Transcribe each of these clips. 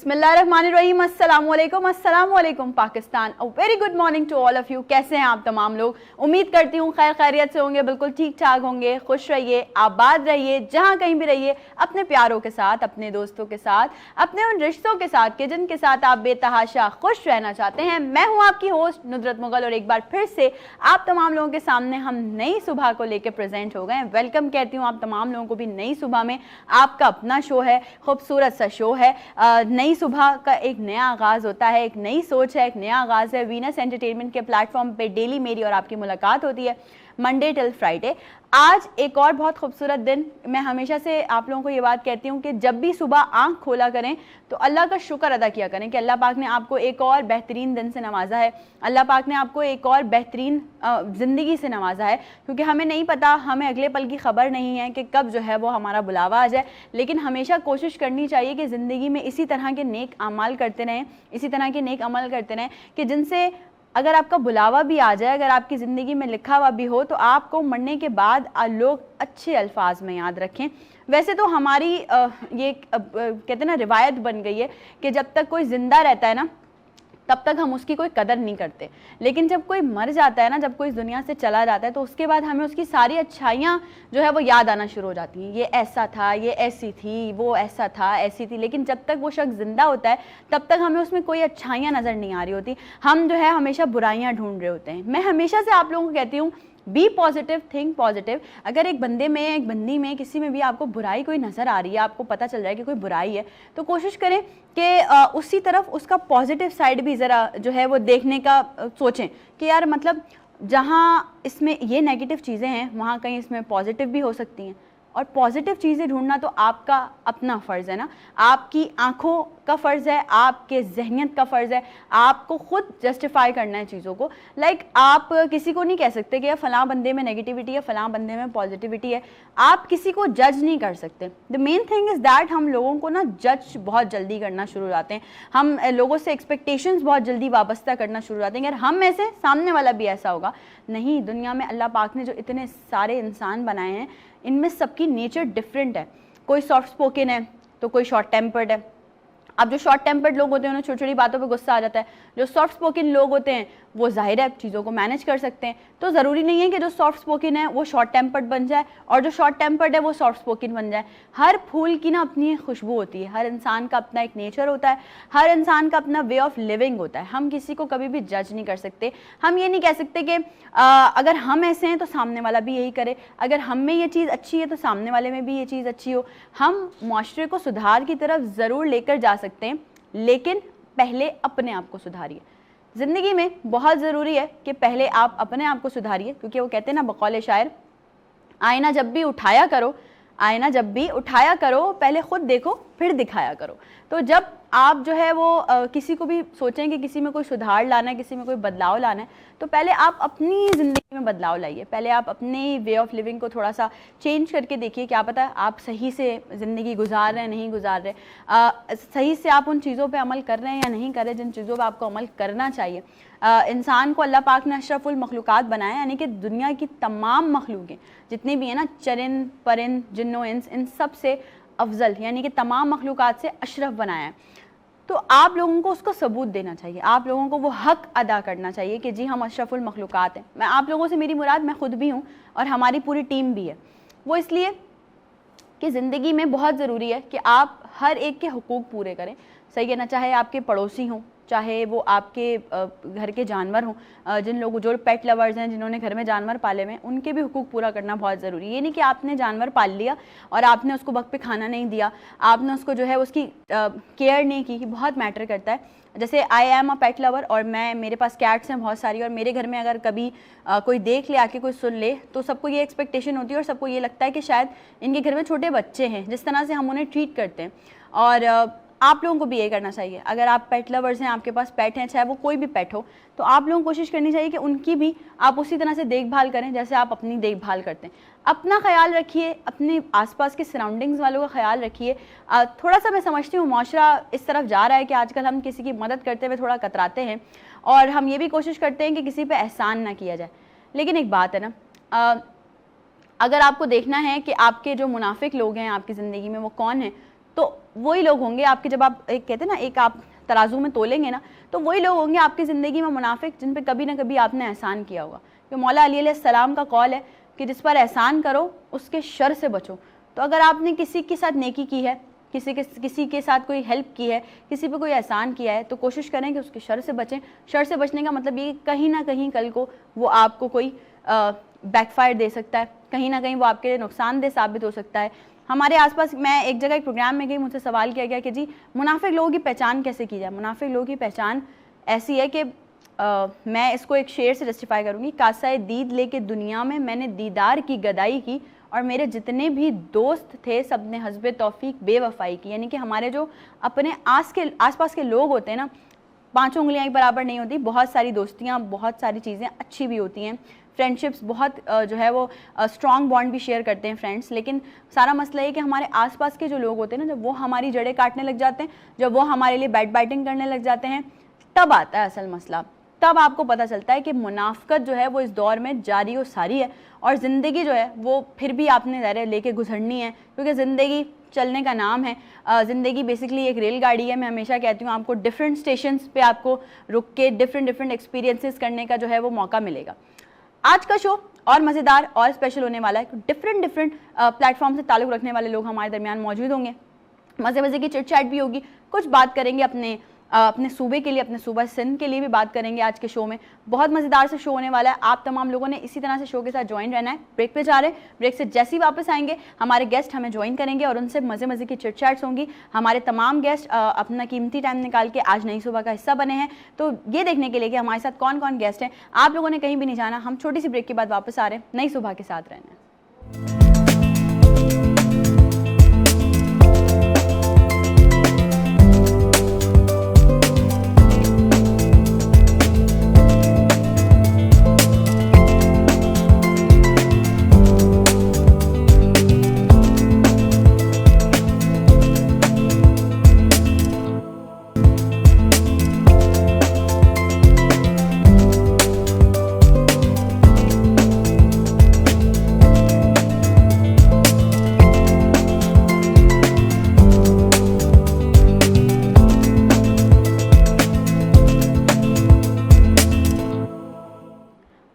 बिस्मिल्लाहिर्रहमानिर्रहीम, अस्सलाम वालेकुम Pakistan. Very good morning to all of you. कैसे हैं आप तमाम लोग? उम्मीद करती हूँ खैर खैरियत से होंगे, बिल्कुल ठीक ठाक होंगे। खुश रहिए, आबाद रहिए, जहाँ कहीं भी रहिए, अपने प्यारों के साथ, अपने दोस्तों के साथ, अपने उन रिश्तों के साथ के जिनके साथ आप बेतहाशा खुश रहना चाहते हैं। मैं हूँ आपकी होस्ट नुसरत मुगल और एक बार फिर से आप तमाम लोगों के सामने हम नई सुबह को लेकर प्रेजेंट हो गए। वेलकम कहती हूँ आप तमाम लोगों को भी नई सुबह में। आपका अपना शो है, खूबसूरत सा शो है। नई सुबह का एक नया आगाज़ होता है, एक नई सोच है, एक नया आगाज़ है। वीनस एंटरटेनमेंट के प्लेटफॉर्म पे डेली मेरी और आपकी मुलाकात होती है, मंडे टिल फ्राइडे। आज एक और बहुत खूबसूरत दिन। मैं हमेशा से आप लोगों को ये बात कहती हूँ कि जब भी सुबह आंख खोला करें तो अल्लाह का शुक्र अदा किया करें कि अल्लाह पाक ने आपको एक और बेहतरीन दिन से नवाजा है, अल्लाह पाक ने आपको एक और बेहतरीन ज़िंदगी से नवाजा है। क्योंकि हमें नहीं पता, हमें अगले पल की खबर नहीं है कि कब जो है वो हमारा बुलावा आ जाए। लेकिन हमेशा कोशिश करनी चाहिए कि ज़िंदगी में इसी तरह के नेक अमाल करते रहें, इसी तरह के नेक अमल करते रहें कि जिनसे अगर आपका बुलावा भी आ जाए, अगर आपकी ज़िंदगी में लिखा हुआ भी हो, तो आपको मरने के बाद लोग अच्छे अल्फाज में याद रखें। वैसे तो हमारी ये कहते हैं ना, रिवायत बन गई है कि जब तक कोई ज़िंदा रहता है ना तब तक हम उसकी कोई कदर नहीं करते। लेकिन जब कोई मर जाता है ना, जब कोई इस दुनिया से चला जाता है, तो उसके बाद हमें उसकी सारी अच्छाइयाँ जो है वो याद आना शुरू हो जाती हैं। ये ऐसा था, ये ऐसी थी, वो ऐसा था, ऐसी थी। लेकिन जब तक वो शख्स ज़िंदा होता है तब तक हमें उसमें कोई अच्छाइयाँ नज़र नहीं आ रही होती। हम जो है हमेशा बुराइयाँ ढूंढ रहे होते हैं। मैं हमेशा से आप लोगों को कहती हूँ, बी पॉजिटिव, थिंक पॉजिटिव। अगर एक बंदे में, एक बंदी में, किसी में भी आपको बुराई कोई नज़र आ रही है, आपको पता चल रहा है कि कोई बुराई है, तो कोशिश करें कि उसी तरफ उसका पॉजिटिव साइड भी ज़रा जो है वो देखने का सोचें कि यार मतलब जहाँ इसमें ये नेगेटिव चीज़ें हैं वहाँ कहीं इसमें पॉजिटिव भी हो सकती हैं। और पॉजिटिव चीज़ें ढूंढना तो आपका अपना फ़र्ज़ है ना, आपकी आँखों का फ़र्ज़ है, आपके ज़हनियत का फ़र्ज़ है। आपको ख़ुद जस्टिफाई करना है चीज़ों को। लाइक आप किसी को नहीं कह सकते कि यार फ़लाँ बंदे में नेगेटिविटी है, फ़लाँ बंदे में पॉजिटिविटी है। आप किसी को जज नहीं कर सकते। The main thing is that हम लोगों को ना जज बहुत जल्दी करना शुरू हो जाते हैं। हम लोगों से एक्सपेक्टेशंस बहुत जल्दी वाबस्ता करना शुरू हो जाते हैं। यार हम ऐसे, सामने वाला भी ऐसा होगा। नहीं, दुनिया में अल्लाह पाक ने जो इतने सारे इंसान बनाए हैं, इनमें सबकी नेचर डिफरेंट है। कोई सॉफ्ट स्पोकन है तो कोई शॉर्ट टेम्पर्ड है। अब जो शॉर्ट टेम्पर्ड लोग होते हैं उन्हें छोटी छोटी बातों पे गुस्सा आ जाता है। जो सॉफ्ट स्पोकन लोग होते हैं वो ज़ाहिर है चीज़ों को मैनेज कर सकते हैं। तो ज़रूरी नहीं है कि जो सॉफ्ट स्पोकन है वो शॉर्ट टेम्पर्ड बन जाए और जो शॉर्ट टेम्पर्ड है वो सॉफ्ट स्पोकन बन जाए। हर फूल की ना अपनी खुशबू होती है, हर इंसान का अपना एक नेचर होता है, हर इंसान का अपना वे ऑफ लिविंग होता है। हम किसी को कभी भी जज नहीं कर सकते। हम ये नहीं कह सकते कि अगर हम ऐसे हैं तो सामने वाला भी यही करे, अगर हम में ये चीज़ अच्छी है तो सामने वाले में भी ये चीज़ अच्छी हो। हम माशरे को सुधार की तरफ ज़रूर लेकर जा सकते हैं, लेकिन पहले अपने आप को सुधारिए। ज़िंदगी में बहुत ज़रूरी है कि पहले आप अपने आप को सुधारिए। क्योंकि वो कहते हैं ना बकौल शायर, आईना जब भी उठाया करो, आईना जब भी उठाया करो, पहले खुद देखो फिर दिखाया करो। तो जब आप जो है वो किसी को भी सोचें कि किसी में कोई सुधार लाना है, किसी में कोई बदलाव लाना है, तो पहले आप अपनी ज़िंदगी में बदलाव लाइए। पहले आप अपनी वे ऑफ लिविंग को थोड़ा सा चेंज करके देखिए। क्या पता आप सही से ज़िंदगी गुजार रहे हैं, नहीं गुजार रहे, सही से आप उन चीज़ों पे अमल कर रहे हैं या नहीं कर रहे जिन चीज़ों पे आपको अमल करना चाहिए। इंसान को अल्लाह पाक ने अशरफुल मखलूक़ात बनाया, यानी कि दुनिया की तमाम मखलूक़ें जितनी भी हैं ना, चरिंद परिंद जिन्नो इंस, इन सब से अफजल यानी कि तमाम मखलूक़ात से अशरफ बनाया है। तो आप लोगों को उसको सबूत देना चाहिए, आप लोगों को वो हक़ अदा करना चाहिए कि जी हम अशरफुल मखलूक़ात हैं। मैं आप लोगों से, मेरी मुराद मैं ख़ुद भी हूँ और हमारी पूरी टीम भी है। वो इसलिए कि ज़िंदगी में बहुत ज़रूरी है कि आप हर एक के हुकूक पूरे करें। सही है ना, चाहे आपके पड़ोसी हों, चाहे वो आपके घर के जानवर हों। जिन लोगों, जो पेट लवर्स हैं, जिन्होंने घर में जानवर पाले हुए हैं, उनके भी हुकूक पूरा करना बहुत ज़रूरी है। ये नहीं कि आपने जानवर पाल लिया और आपने उसको वक्त पे खाना नहीं दिया, आपने उसको जो है उसकी केयर नहीं की। बहुत मैटर करता है। जैसे I am a pet lover और मेरे पास कैट्स हैं बहुत सारी, और मेरे घर में अगर कभी कोई देख ले, आके कोई सुन ले, तो सबको ये एक्सपेक्टेशन होती है और सबको ये लगता है कि शायद इनके घर में छोटे बच्चे हैं, जिस तरह से हम उन्हें ट्रीट करते हैं। और आप लोगों को भी ये करना चाहिए। अगर आप पेट लवर्स हैं, आपके पास पेट हैं, चाहे वो कोई भी पेट हो, तो आप लोगों को कोशिश करनी चाहिए कि उनकी भी आप उसी तरह से देखभाल करें जैसे आप अपनी देखभाल करते हैं। अपना ख्याल रखिए, अपने आसपास के सराउंडिंग्स वालों का ख्याल रखिए। थोड़ा सा मैं समझती हूँ माशरा इस तरफ जा रहा है कि आजकल हम किसी की मदद करते हुए थोड़ा कतराते हैं और हम ये भी कोशिश करते हैं कि किसी पे एहसान ना किया जाए। लेकिन एक बात है ना, अगर आपको देखना है कि आपके जो मुनाफिक लोग हैं आपकी ज़िंदगी में वो कौन है, तो वही लोग होंगे आपके, जब आप एक कहते हैं ना एक आप तराजू में तोलेंगे ना, तो वही लोग होंगे आपकी ज़िंदगी में मुनाफिक जिन पे कभी ना कभी आपने एहसान किया होगा। कि मौला अली अलैहिस्सलाम का कौल है कि जिस पर एहसान करो उसके शर से बचो। तो अगर आपने किसी के साथ नेकी की है, किसी के साथ कोई हेल्प की है, किसी पे कोई एहसान किया है, तो कोशिश करें कि उसके शर से बचें। शर से बचने का मतलब ये कहीं ना कहीं कल को वो आपको कोई बैकफायर दे सकता है, कहीं ना कहीं वो आपके लिए नुकसानदेह साबित हो सकता है। हमारे आसपास, मैं एक जगह एक प्रोग्राम में गई, मुझसे सवाल किया गया कि जी मुनाफिक लोगों की पहचान कैसे की जाए। मुनाफिक लोगों की पहचान ऐसी है कि मैं इसको एक शेर से जस्टिफाई करूँगी। कासाए दीद लेके दुनिया में मैंने दीदार की गदाई की, और मेरे जितने भी दोस्त थे सब ने हस्बे तौफीक बेवफाई की। यानी कि हमारे जो अपने आसपास के लोग होते हैं ना, 5 उंगलियां ही बराबर नहीं होती। बहुत सारी दोस्तियां, बहुत सारी चीज़ें अच्छी भी होती हैं, फ्रेंडशिप्स बहुत जो है वो स्ट्रॉन्ग बॉन्ड भी शेयर करते हैं फ्रेंड्स। लेकिन सारा मसला ये कि हमारे आसपास के जो लोग होते हैं ना, जब वो हमारी जड़ें काटने लग जाते हैं, जब वो हमारे लिए बैट बाइटिंग करने लग जाते हैं, तब आता है असल मसला। तब आपको पता चलता है कि मुनाफिकत जो है वो इस दौर में जारी और सारी है, और ज़िंदगी जो है वो फिर भी आपने ज़रा लेके गुजरनी है, क्योंकि ज़िंदगी चलने का नाम है। ज़िंदगी बेसिकली एक रेलगाड़ी है। मैं हमेशा कहती हूँ आपको डिफरेंट स्टेशंस पे आपको रुक के डिफरेंट एक्सपीरियंसेस करने का जो है वो मौका मिलेगा। आज का शो और मज़ेदार और स्पेशल होने वाला है। डिफरेंट प्लेटफॉर्म से ताल्लुक़ रखने वाले लोग हमारे दरमियान मौजूद होंगे, मज़े की चिट चैट भी होगी, कुछ बात करेंगे अपने सूबे के लिए, अपने सूबा सिंध के लिए भी बात करेंगे। आज के शो में बहुत मज़ेदार से शो होने वाला है। आप तमाम लोगों ने इसी तरह से शो के साथ ज्वाइन रहना है। ब्रेक पे जा रहे हैं, ब्रेक से जैसे ही वापस आएंगे हमारे गेस्ट हमें ज्वाइन करेंगे और उनसे मज़े की चिट चैट्स होंगी। हमारे तमाम गेस्ट अपना कीमती टाइम निकाल के आज नई सुबह का हिस्सा बने हैं। तो ये देखने के लिए कि हमारे साथ कौन कौन गेस्ट हैं, आप लोगों ने कहीं भी नहीं जाना। हम छोटी सी ब्रेक के बाद वापस आ रहे हैं नई सुबह के साथ रहना है।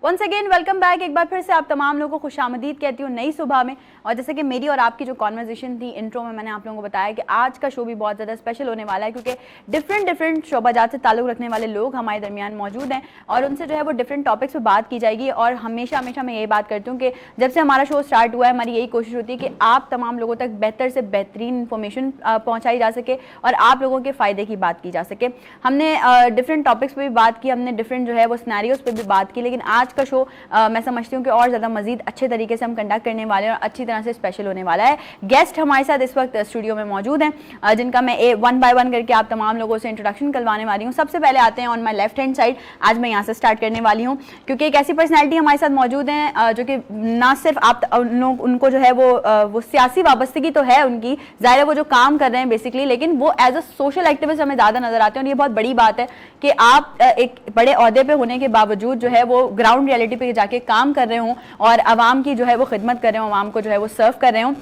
Once again welcome back. एक बार फिर से आप तमाम लोगों को खुशामदीद कहती हूँ नई सुबह में। और जैसे कि मेरी और आपकी जो कॉन्वर्जेशन थी इंट्रो में, मैंने आप लोगों को बताया कि आज का शो भी बहुत ज़्यादा स्पेशल होने वाला है, क्योंकि डिफरेंट शोबाजात से ताल्लुक़ रखने वाले लोग हमारे दरमियान मौजूद हैं और उनसे जो है वो डिफरेंट टॉपिक्स पर बात की जाएगी। और हमेशा मैं यही बात करती हूँ कि जब से हमारा शो स्टार्ट हुआ है, हमारी यही कोशिश होती है कि आप तमाम लोगों तक बेहतर से बेहतरीन इंफॉर्मेशन पहुँचाई जा सके और आप लोगों के फ़ायदे की बात की जा सके। हमने डिफरेंट टॉपिक्स पर भी बात की, हमने डिफरेंट जो है वो सिनेरियोज़ पर भी बात की, लेकिन आज का शो मैं समझती हूँ कि और ज़्यादा मजीद अच्छे तरीके से हम कंडक्ट करने वाले हैं और अच्छी तरह से स्पेशल होने वाला है। गेस्ट हमारे साथ इस वक्त स्टूडियो में मौजूद हैं, जिनका मैं वन बाय वन करके आप तमाम लोगों से इंट्रोडक्शन करवाने वाली हूँ। सबसे पहले आते हैं on my left hand side. आज मैं यहाँ से स्टार्ट करने वाली हूँ क्योंकि एक ऐसी पर्सनैलिटी हमारे साथ मौजूद हैं जो कि ना सिर्फ आप उनको जो है वो सियासी वाबस्तगी तो है उनकी, ज़ाहिर है वो जो काम कर रहे हैं बेसिकली, लेकिन वो एज अ सोशल एक्टिविस्ट हमें ज़्यादा नजर आते हैं। और ये बहुत बड़ी बात है कि आप एक बड़े ओहदे पे होने के बावजूद जो है वो ग्राउंड रियलिटी पे जाके काम कर रहे हों और आवाम की जो है वो खिदमत कर रहे हों, आवाम को जो है वो सर्व कर रहे हों।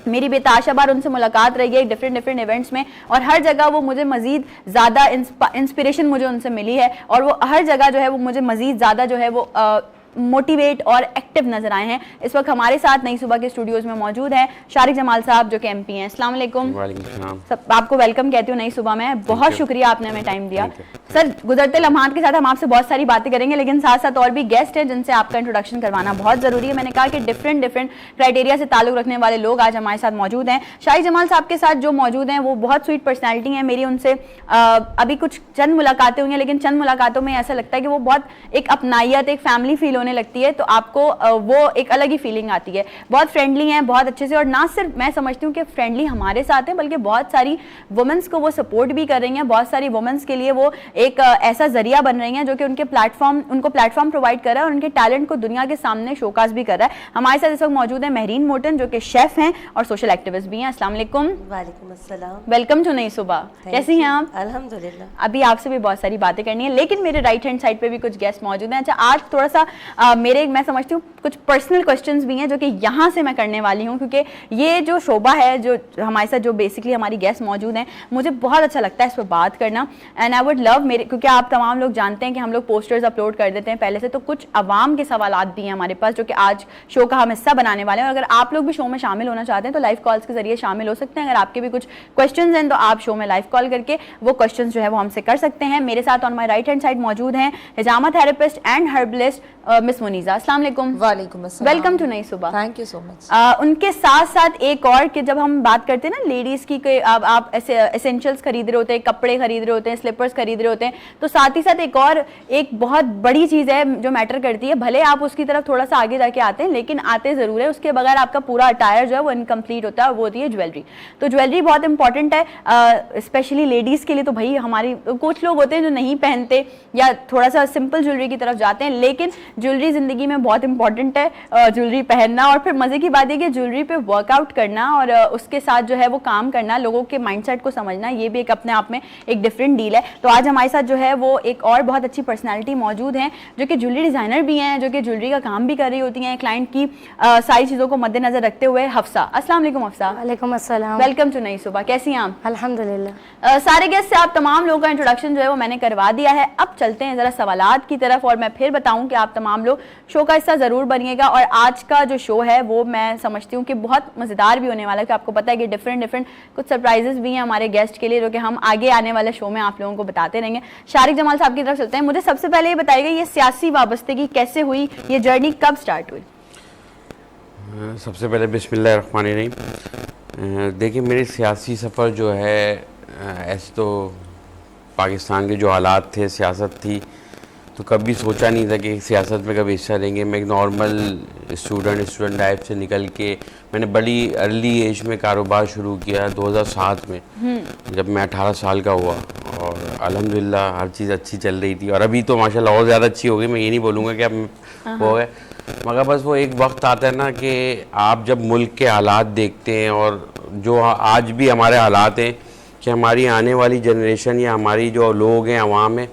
मेरी बेताशा बार उनसे मुलाकात रही है डिफरेंट इवेंट्स में, और हर जगह वो मुझे मज़ीद ज़्यादा इंस्पिरेशन मुझे उनसे मिली है और वो हर जगह जो है वो मुझे मज़ीद ज़्यादा जो है वो मोटिवेट और एक्टिव नजर आए हैं। इस वक्त हमारे साथ नई सुबह के स्टूडियोज में मौजूद हैं शारिक जमाल साहब जो कि एमपी हैं। अस्सलाम वालेकुम। सब आपको वेलकम कहती हूँ नई सुबह में। बहुत शुक्रिया आपने हमें टाइम दिया। सर, गुजरते लम्हात के साथ हम आपसे बहुत सारी बातें करेंगे, लेकिन साथ साथ और भी गेस्ट हैं जिनसे आपका इंट्रोडक्शन करवाना बहुत ज़रूरी है। मैंने कहा कि डिफरेंट क्राइटेरिया से ताल्लुक़ रखने वाले लोग आज हमारे साथ मौजूद हैं। शारिक जमाल साहब के साथ जो मौजूद हैं वो बहुत स्वीट पर्सनैलिटी हैं। मेरी उनसे अभी कुछ चंद मुलाकातें हुई हैं, लेकिन चंद मुलाकातों में ऐसा लगता है कि वो बहुत एक अपनायत, एक फैमिली फील होने लगती है, तो आपको वो एक अलग ही फीलिंग आती है। बहुत फ्रेंडली हैं, बहुत अच्छे से, और ना सिर्फ मैं समझती हूँ कि फ्रेंडली हमारे साथ हैं, बल्कि बहुत सारी वुमेन्स को वो सपोर्ट भी कर रही हैं। बहुत सारी वुमेन्स के लिए वो एक ऐसा जरिया बन रही हैं जो कि उनको प्लेटफॉर्म प्रोवाइड कर रहा है और उनके टैलेंट को दुनिया के सामने शोकास भी कर रहा है। हमारे साथ इस वक्त मौजूद है महरीन मोटन जो कि शेफ हैं और सोशल एक्टिविस्ट भी हैं। अस्सलाम वालेकुम। वालेकुम अस्सलाम। वेलकम टू नई सुबह। कैसी हैं आप? अल्हम्दुलिल्लाह। अभी आपसे भी बहुत सारी बातें करनी है, लेकिन मेरे राइट हैंड साइड पे भी कुछ गेस्ट मौजूद हैं। अच्छा, आज थोड़ा सा मेरे मैं समझती हूँ कुछ पर्सनल क्वेश्चंस भी हैं जो कि यहाँ से मैं करने वाली हूँ, क्योंकि ये जो शोभा है, जो हमारे साथ जो बेसिकली हमारी गेस्ट मौजूद हैं, मुझे बहुत अच्छा लगता है इस पर बात करना। एंड आई वुड लव मेरे, क्योंकि आप तमाम लोग जानते हैं कि हम लोग पोस्टर्स अपलोड कर देते हैं पहले से, तो कुछ अवाम के सवालात भी हैं हमारे पास जो कि आज शो का हम हिस्सा बनाने वाले हैं। अगर आप लोग भी शो में शामिल होना चाहते हैं तो लाइव कॉल्स के जरिए शामिल हो सकते हैं। अगर आपके भी कुछ क्वेश्चंस हैं तो आप शो में लाइव कॉल करके वो क्वेश्चंस जो है वो हमसे कर सकते हैं। मेरे साथ on my right hand side मौजूद हैं हिजामा therapist and herbalist miss Muniza. अस्सलाम वालेकुम। वालेकुम अस्सलाम। वेलकम टू नई सुबह। Thank you so much. उनके साथ साथ एक और कि जब हम बात करते हैं ना लेडीज की, आप ऐसे एसेंशियल्स खरीद रहे होते हैं, कपड़े खरीद रहे होते हैं, स्लीपर्स खरीद रहे होते हैं, तो साथ ही साथ एक बहुत बड़ी चीज़ है जो मैटर करती है। भले आप उसकी तरफ थोड़ा सा आगे जाके आते हैं, लेकिन आते ज़रूर है, उसके बगैर आपका पूरा अटायर जो है वो इनकम्प्लीट होता है, वो होती है ज्वेलरी। तो ज्वेलरी बहुत इंपॉर्टेंट है, स्पेशली लेडीज़ के लिए। तो भाई हमारी कुछ लोग होते हैं जो नहीं पहनते या थोड़ा सा सिंपल ज्वेलरी की तरफ जाते हैं, लेकिन ज्वेलरी ज़िंदगी में बहुत इंपॉर्टेंट है, ज्वेलरी पहनना। और फिर मज़े की बात है कि ज्वेलरी पे वर्कआउट करना और उसके साथ जो है वो काम करना, लोगों के माइंडसेट को समझना, ये भी एक अपने आप में एक डिफरेंट डील है। तो आज हमारे साथ जो है वो एक और बहुत अच्छी पर्सनालिटी मौजूद हैं जो कि ज्वेलरी डिज़ाइनर भी हैं, जो कि ज्वेलरी का काम भी कर रही होती हैं क्लाइंट की सारी चीज़ों को मद्देनजर रखते हुए। हफ्सा, अस्सलाम वालेकुम हफ्सा। वालेकुम अस्सलाम। वेलकम टू नई सुबह। कैसी हैं आप? अल्हम्दुलिल्लाह। सारे गेस्ट से आप तमाम लोगों का इंट्रोडक्शन जो है वो मैंने करवा दिया है। अब चलते हैं ज़रा सवालात की तरफ, और मैं फिर बताऊं कि आप तमाम लोग शो का हिस्सा ज़रूर बनिएगा। और आज का जो शो है वो मैं समझती हूँ कि बहुत मज़ेदार भी होने वाला है, कि आपको पता है कि डिफरेंट कुछ सरप्राइजेस भी हैं हमारे गेस्ट के लिए, जो कि हम आगे आने वाले शो में आप लोगों को बताते रहेंगे। शारिक जमाल साहब की तरफ चलते हैं। मुझे सबसे पहले ये बताइएगा, ये सियासी वाबस्तगी कैसे हुई, ये जर्नी कब स्टार्ट हुई? सबसे पहले बिस्मिल्लाहिर्रहमानिर्रहीम। देखिए, मेरी सियासी सफ़र जो है, ऐसे तो पाकिस्तान के जो हालात थे, सियासत थी, तो कभी सोचा नहीं था कि सियासत में कभी हिस्सा लेंगे। मैं एक नॉर्मल स्टूडेंट लाइफ से निकल के मैंने बड़ी अर्ली एज में कारोबार शुरू किया 2007 में, जब मैं 18 साल का हुआ। और अल्हम्दुलिल्लाह हर चीज़ अच्छी चल रही थी, और अभी तो माशाल्लाह और ज़्यादा अच्छी हो गई। मैं ये नहीं बोलूँगा कि अब वो है, मगर बस वो एक वक्त आता है ना कि आप जब मुल्क के हालात देखते हैं, और जो आज भी हमारे हालात हैं कि हमारी आने वाली जनरेशन या हमारी जो लोग हैं, अवाम है,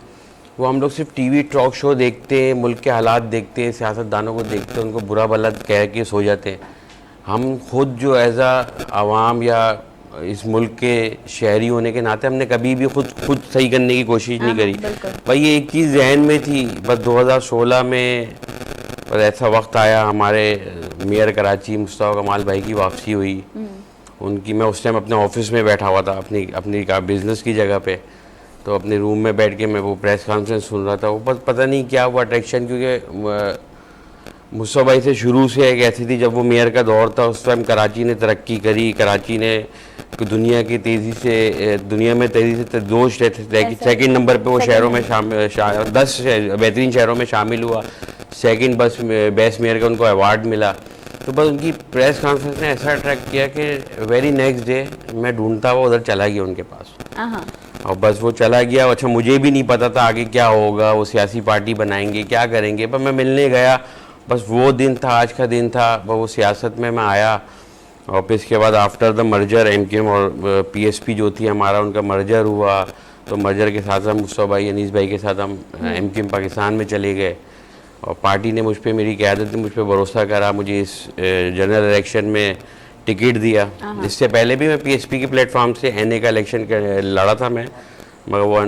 वो हम लोग सिर्फ टीवी टॉक शो देखते हैं, मुल्क के हालात देखते हैं, सियासतदानों को देखते हैं, उनको बुरा भला कह के सो जाते हैं। हम खुद जो एज अवाम या इस मुल्क के शहरी होने के नाते हमने कभी भी खुद सही करने की कोशिश नहीं करी। भाई ये एक चीज़ जहन में थी। बस 2016 में बस ऐसा वक्त आया, हमारे मेयर कराची मुस्तफ़ा कमाल भाई की वापसी हुई उनकी। मैं उस टाइम अपने ऑफिस में बैठा हुआ था, अपनी बिज़नेस की जगह पे, तो अपने रूम में बैठ के मैं वो प्रेस कॉन्फ्रेंस सुन रहा था। वो बस पता नहीं क्या वो अट्रैक्शन, क्योंकि मुस्तफ़ा भाई से शुरू से एक ऐसी थी, जब वो मेयर का दौर था उस टाइम कराची ने तरक्की करी। कराची ने दुनिया में तेज़ी से दोष सेकंड नंबर पे वो शहरों में 10 बेहतरीन शहरों में शामिल हुआ। सेकंड बेस्ट मेयर का उनको अवार्ड मिला। तो बस उनकी प्रेस कॉन्फ्रेंस ने ऐसा अट्रैक्ट किया कि वेरी नेक्स्ट डे मैं ढूंढता हुआ उधर चला गया उनके पास, और बस वो चला गया। अच्छा, मुझे भी नहीं पता था आगे क्या होगा, वो सियासी पार्टी बनाएंगे, क्या करेंगे, पर मैं मिलने गया। बस वो दिन था, आज का दिन था। वो सियासत में मैं आया, और फिर इसके बाद आफ्टर द मर्जर एमकेएम और पीएसपी जो थी हमारा, उनका मर्जर हुआ। तो मर्जर के साथ हम मुस्तफ़ा भाई, अनीस भाई के साथ हम एमकेएम पाकिस्तान में चले गए, और पार्टी ने मुझ पर, मेरी क़यादत ने मुझ पर भरोसा करा, मुझे इस जनरल इलेक्शन में टिकट दिया। इससे पहले भी मैं पीएसपी के प्लेटफॉर्म से एनए का इलेक्शन लड़ा था मैं, मगर वो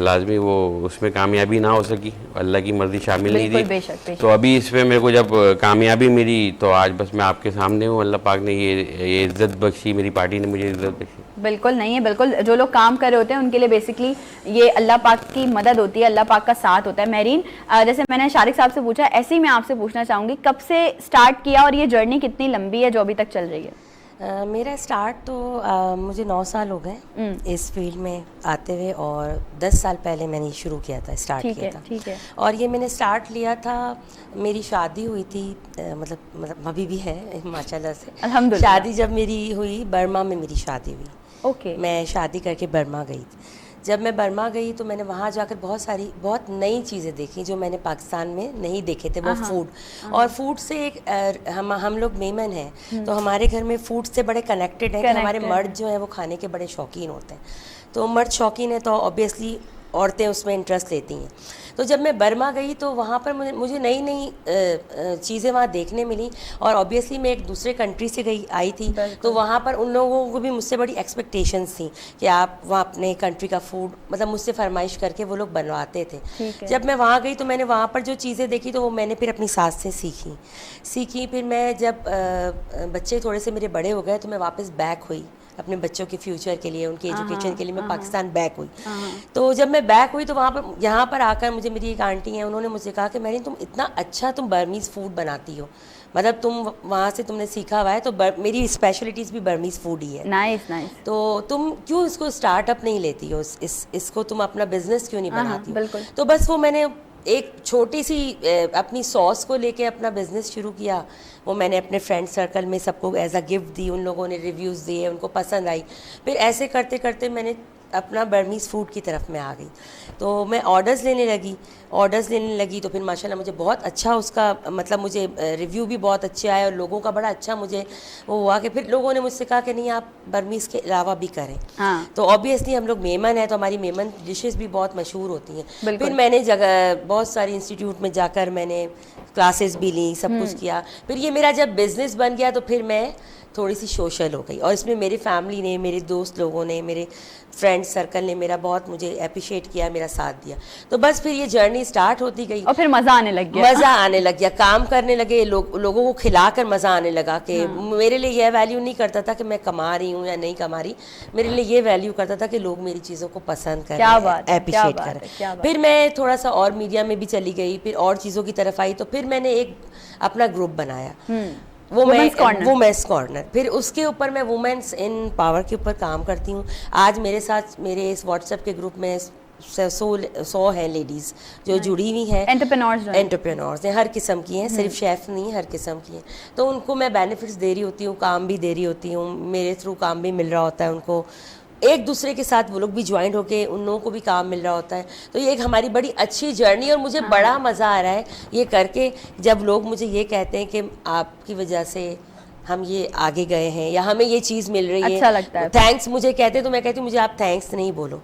लाजमी वो उसमें कामयाबी ना हो सकी, अल्लाह की मर्जी शामिल नहीं थी। बेशक। तो अभी इसमें मेरे को जब कामयाबी मिली, तो आज बस मैं आपके सामने हूँ। अल्लाह पाक ने ये इज़्ज़त बख्शी, मेरी पार्टी ने मुझे इज़्ज़त बख्शी। बिल्कुल नहीं है, बिल्कुल जो लोग काम कर रहे होते हैं उनके लिए बेसिकली ये अल्लाह पाक की मदद होती है, अल्लाह पाक का साथ होता है। मेरीन, जैसे मैंने शारिक साहब से पूछा, ऐसे ही मैं आपसे पूछना चाहूँगी, कब से स्टार्ट किया और ये जर्नी कितनी लंबी है जो अभी तक चल रही है? मेरा स्टार्ट तो मुझे 9 साल हो गए इस फील्ड में आते हुए, और 10 साल पहले मैंने शुरू किया था, स्टार्ट किया था। ठीक है। और ये मैंने स्टार्ट लिया था, मेरी शादी हुई थी, मतलब अभी भी है माशाल्लाह से। अल्हम्दुलिल्लाह। शादी जब मेरी हुई, बर्मा में मेरी शादी हुई। ओके। मैं शादी करके बर्मा गई। जब मैं बर्मा गई तो मैंने वहाँ जाकर बहुत नई चीज़ें देखी जो मैंने पाकिस्तान में नहीं देखे थे। वो फूड, और फूड से एक हम लोग मेमन हैं, तो हमारे घर में फूड से बड़े कनेक्टेड हैं कि हमारे मर्द जो है वो खाने के बड़े शौकीन होते हैं। तो मर्द शौकीन है तो ऑब्वियसली औरतें उसमें इंटरेस्ट लेती हैं। तो जब मैं बर्मा गई तो वहाँ पर मुझे नई नई चीज़ें वहाँ देखने मिली, और ऑब्वियसली मैं एक दूसरे कंट्री से आई थी, तो वहाँ पर उन लोगों को भी मुझसे बड़ी एक्सपेक्टेशंस थी कि आप वहाँ अपने कंट्री का फूड मतलब मुझसे फरमाइश करके वो लोग बनवाते थे। जब मैं वहाँ गई तो मैंने वहाँ पर जो चीज़ें देखी तो वो मैंने फिर अपनी सास से सीखी। फिर मैं जब बच्चे थोड़े से मेरे बड़े हो गए तो मैं वापस बैक हुई अपने बच्चों के फ्यूचर के लिए, उनके एजुकेशन के लिए मैं पाकिस्तान बैक हुई। तो जब मैं बैक हुई तो वहाँ पर यहाँ पर आकर मुझे मेरी एक आंटी हैं, उन्होंने मुझे कहा कि मैंने तुम इतना अच्छा तुम बर्मीज़ फूड बनाती हो, मतलब तुम वहाँ से तुमने सीखा हुआ है, तो मेरी स्पेशलिटीज़ भी बर्मीज़ फूड ही है। Nice nice. तो तुम क्यों इसको स्टार्टअप नहीं लेती हो, इसको तुम अपना बिजनेस क्यों नहीं बनाती हो? बिल्कुल। तो बस वो मैंने एक छोटी सी अपनी सॉस को लेके अपना बिजनेस शुरू किया। वो मैंने अपने फ्रेंड सर्कल में सबको एज अ गिफ्ट दी, उन लोगों ने रिव्यूज़ दिए, उनको पसंद आई। फिर ऐसे करते करते मैंने अपना बर्मीज़ फूड की तरफ मैं आ गई, तो मैं ऑर्डर्स लेने लगी तो फिर माशाल्लाह मुझे बहुत अच्छा उसका मतलब मुझे रिव्यू भी बहुत अच्छे आए, और लोगों का बड़ा अच्छा मुझे वो हुआ कि फिर लोगों ने मुझसे कहा कि नहीं आप बर्मीज़ के अलावा भी करें। तो ऑब्वियसली हम लोग मेमन है तो हमारी मेमन डिशेस भी बहुत मशहूर होती हैं। फिर मैंने बहुत सारी इंस्टीट्यूट में जाकर मैंने क्लासेस भी ली, सब कुछ किया। फिर ये मेरा जब बिज़नेस बन गया तो फिर मैं थोड़ी सी सोशल हो गई, और इसमें मेरी फैमिली ने, मेरे दोस्त लोगों ने, मेरे फ्रेंड सर्कल ने मेरा बहुत मुझे अप्रिशिएट किया, मेरा साथ दिया। तो बस फिर ये जर्नी स्टार्ट होती गई और फिर मज़ा आने लग गया, काम करने लगे, लोगों को खिलाकर मज़ा आने लगा कि मेरे लिए यह वैल्यू नहीं करता था कि मैं कमा रही हूँ या नहीं कमा रही, मेरे लिए ये वैल्यू करता था कि लोग मेरी चीज़ों को पसंद करें, अप्रिशिएट करें। फिर मैं थोड़ा सा और मीडिया में भी चली गई, फिर और चीज़ों की तरफ आई, तो फिर मैंने एक अपना ग्रुप बनाया, वुमेन्स कॉर्नर। फिर उसके ऊपर मैं वुमेन्स इन पावर के ऊपर काम करती हूँ। आज मेरे साथ मेरे इस व्हाट्सएप के ग्रुप में 100 है लेडीज़ जो जुड़ी हुई हैं, एंटरप्रेन्योर्स हैं, हर किस्म की हैं, सिर्फ शेफ़ नहीं, हर किस्म की हैं। तो उनको मैं बेनिफिट्स दे रही होती हूँ, काम भी दे रही होती हूँ, मेरे थ्रू काम भी मिल रहा होता है उनको, एक दूसरे के साथ वो लोग भी ज्वाइंट होके उन लोगों को भी काम मिल रहा होता है। तो ये एक हमारी बड़ी अच्छी जर्नी, और मुझे बड़ा मज़ा आ रहा है ये करके, जब लोग मुझे ये कहते हैं कि आपकी वजह से हम ये आगे गए हैं या हमें ये चीज़ मिल रही है, अच्छा लगता है। थैंक्स मुझे कहते हैं, तो मैं कहती हूँ मुझे आप थैंक्स नहीं बोलो,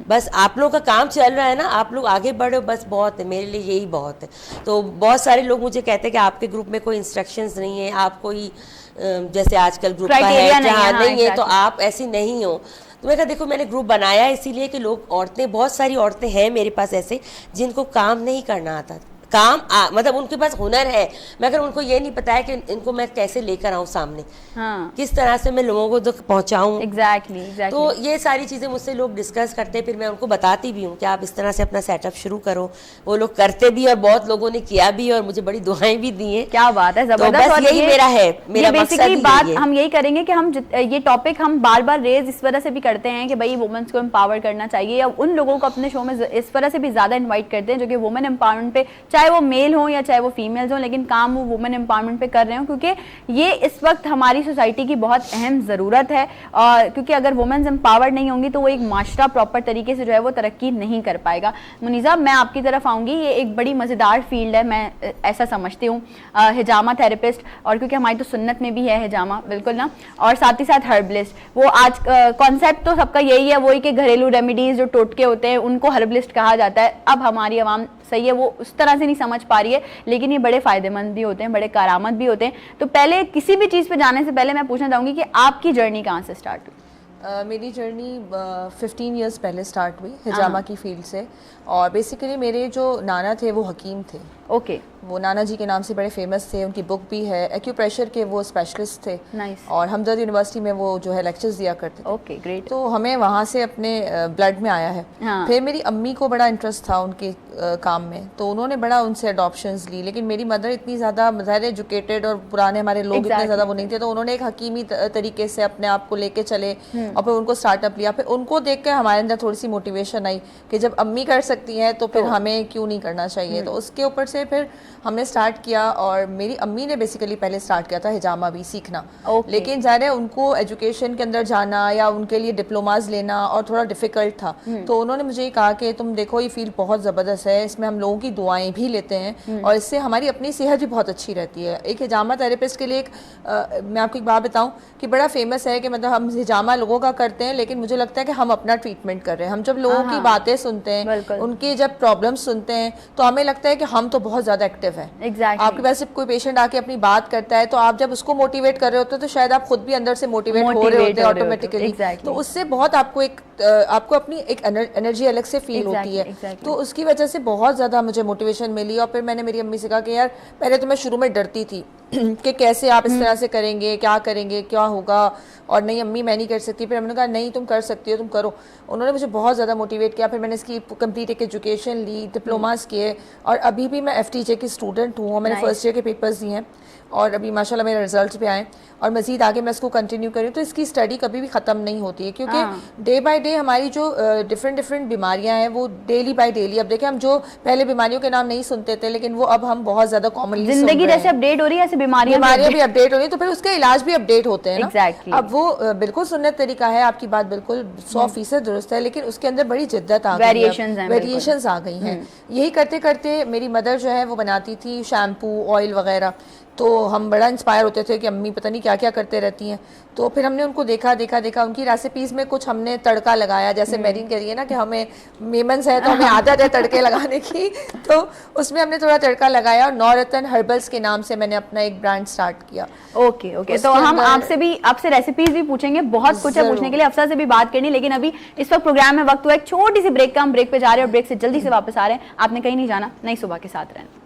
बस आप लोगों का काम चल रहा है ना, आप लोग आगे बढ़ो, बस बहुत है, मेरे लिए यही बहुत है। तो बहुत सारे लोग मुझे कहते हैं कि आपके ग्रुप में कोई इंस्ट्रक्शंस नहीं है, आप कोई जैसे आजकल ग्रुप का है जहाँ नहीं है तो आप ऐसी नहीं हो। तो मैं कहा देखो मैंने ग्रुप बनाया है इसीलिए कि लोग, औरतें, बहुत सारी औरतें हैं मेरे पास ऐसे जिनको काम नहीं करना आता, मतलब उनके पास हुनर है, मगर उनको ये नहीं पता है कि इनको मैं कैसे लेकर आऊँ सामने, किस तरह से मैं लोगों को तक पहुँचाऊँ। एग्जैक्टली। तो ये सारी चीज़ें मुझसे लोग डिस्कस करते हैं, फिर मैं उनको बताती भी हूँ कि आप इस तरह से अपना सेटअप शुरू करो। वो लोग करते भी और बहुत लोगों ने किया भी और मुझे बड़ी दुआएं भी दी हैं। क्या बात है, जबरदस्त। तो बस यही मेरा है, मेरा बेसिकली बात हम यही करेंगे कि हम ये टॉपिक हम बार बार रेज इस वजह से भी करते हैं कि भाई वुमेन्स को एम्पावर करना चाहिए, या उन लोगों को अपने शो में इस वजह से भी ज़्यादा इन्वाइट करते हैं जो कि वुमेन एम्पावरमेंट पे, चाहे वो मेल हो या चाहे वो फीमेल्स हो, लेकिन काम वो वुमेन एम्पावरमेंट पे कर रहे हो, क्योंकि ये इस वक्त हमारी सोसाइटी की बहुत अहम ज़रूरत है। और क्योंकि अगर वुमेन्स एम्पावर्ड नहीं होंगी तो वो एक माशरा प्रॉपर तरीके से जो है वो तरक्की नहीं कर पाएगा। मुनीज़ा, मैं आपकी तरफ आऊँगी, ये एक बड़ी मज़ेदार फील्ड है, मैं ऐसा समझती हूँ, हिजामा थेरेपिस्ट, और क्योंकि हमारी तो सुन्नत में भी है हिजामा, बिल्कुल ना, और साथ ही साथ हर्बलिस्ट। वो आज कॉन्सेप्ट तो सबका यही है, वही कि घरेलू रेमेडीज़ जो टोटके होते हैं उनको हर्बलिस्ट कहा जाता है। अब हमारी आवाम सही है वो उस तरह से नहीं समझ पा रही है, लेकिन ये बड़े फ़ायदेमंद भी होते हैं, बड़े कारामद भी होते हैं। तो पहले किसी भी चीज़ पे जाने से पहले मैं पूछना चाहूँगी कि आपकी जर्नी कहाँ से स्टार्ट हुई? मेरी जर्नी 15 इयर्स पहले स्टार्ट हुई हिजामा की फील्ड से, और बेसिकली मेरे जो नाना थे वो हकीम थे। ओके। वो नाना जी के नाम से बड़े फेमस थे, उनकी बुक भी है, एक्यूप्रेशर के वो स्पेशलिस्ट थे। नाइस। और हमदर्द यूनिवर्सिटी में वो जो है लेक्चर्स दिया करते थे। Okay, great. तो हमें वहाँ से अपने ब्लड में आया है। फिर मेरी अम्मी को बड़ा इंटरेस्ट था उनके काम में, तो उन्होंने बड़ा उनसे अडॉप्शंस ली, लेकिन मेरी मदर इतनी ज़्यादा ज़ाहिर एजुकेटेड और पुराने हमारे लोग इतने ज़्यादा वो नहीं थे, तो उन्होंने एक हकीमी तरीके से अपने आप को लेके चले और फिर उनको स्टार्टअप लिया। फिर उनको देख कर हमारे अंदर थोड़ी सी मोटिवेशन आई कि जब अम्मी कर सकती हैं तो फिर हमें क्यों नहीं करना चाहिए। तो उसके ऊपर से से फिर हमने स्टार्ट किया। और मेरी अम्मी ने बेसिकली पहले स्टार्ट किया था हिजामा भी सीखना, लेकिन ज़ाहिर है उनको एजुकेशन के अंदर जाना या उनके लिए डिप्लोमाज लेना और थोड़ा डिफ़िकल्ट था। तो उन्होंने मुझे ये कहा कि तुम देखो ये फील्ड बहुत ज़बरदस्त है, इसमें हम लोगों की दुआएं भी लेते हैं और इससे हमारी अपनी सेहत भी बहुत अच्छी रहती है। एक हिजामा थेरेपिस्ट के लिए मैं आपको एक बात बताऊं कि बड़ा फेमस है कि मतलब हम हिजामा लोगों का करते हैं, लेकिन मुझे लगता है कि हम अपना ट्रीटमेंट कर रहे हैं। हम जब लोगों की बातें सुनते हैं, उनकी जब प्रॉब्लम्स सुनते हैं, तो हमें लगता है कि हम तो बहुत ज़्यादा एक्टिव हैं। आपके पास जब कोई पेशेंट आके अपनी बात करता है तो आप जब उसको मोटिवेट कर रहे होते हो तो शायद आप खुद भी अंदर से मोटिवेट हो रहे होते हैं ऑटोमेटिकली। तो उससे बहुत आपको अपनी एक एनर्जी अलग से फील होती है। तो उसकी वजह से बहुत ज़्यादा मुझे मोटिवेशन मिली। और फिर मैंने मेरी अम्मी से कहा कि यार पहले तो मैं शुरू में डरती थी कि कैसे आप इस तरह से करेंगे, क्या करेंगे, क्या होगा, और नहीं अम्मी मैं नहीं कर सकती। फिर हमने कहा नहीं तुम कर सकती हो, तुम करो। उन्होंने मुझे बहुत ज़्यादा मोटिवेट किया। फिर मैंने इसकी कंप्लीट एक एजुकेशन ली, डिप्लोमास किए, और अभी भी मैं FTJ की स्टूडेंट हूँ और मैंने फर्स्ट ईयर के पेपर्स दिए हैं और अभी माशाल्लाह मेरे रिजल्ट्स भी आए और मज़ीद आगे मैं इसको कंटिन्यू करूँ। तो इसकी स्टडी कभी भी ख़त्म नहीं होती है, क्योंकि डे बाय डे हमारी जो डिफरेंट बीमारियां हैं वो डेली बाय डेली, अब देखिए हम जो पहले बीमारियों के नाम नहीं सुनते थे लेकिन वो अब हम बहुत ज़्यादा कॉमनली जिंदगी जैसे अपडेट हो रही है ऐसे बीमारियां भी अपडेट हो रही है, तो फिर उसके इलाज भी अपडेट होते हैं ना। अब वो बिल्कुल सुन्नत तरीका है, आपकी बात बिल्कुल 100% दुरुस्त है, लेकिन उसके अंदर बड़ी जिद्दत आ गई है, वेरिएशंस आ गई हैं। यही करते करते मेरी मदर जो है वो बनाती थी शैम्पू, ऑयल वगैरह, तो हम बड़ा इंस्पायर होते थे कि अम्मी पता नहीं क्या क्या करते रहती हैं। तो फिर हमने उनको देखा उनकी रेसिपीज़ में कुछ हमने तड़का लगाया, जैसे मेरीन कह रही है ना कि हमें मेमन्स है तो हमें आदत है तड़के लगाने की, तो उसमें हमने थोड़ा तड़का लगाया और नौरतन हर्बल्स के नाम से मैंने अपना एक ब्रांड स्टार्ट किया। ओके तो हम आपसे रेसिपीज भी पूछेंगे, बहुत कुछ है पूछने के लिए, अफसा से भी बात करनी, लेकिन अभी इस वक्त प्रोग्राम में वक्त हुआ एक छोटी सी ब्रेक का। हम ब्रेक पे जा रहे हैं और ब्रेक से जल्दी से वापस आ रहे हैं। आपने कहीं नहीं जाना, नई सुबह के साथ रहना।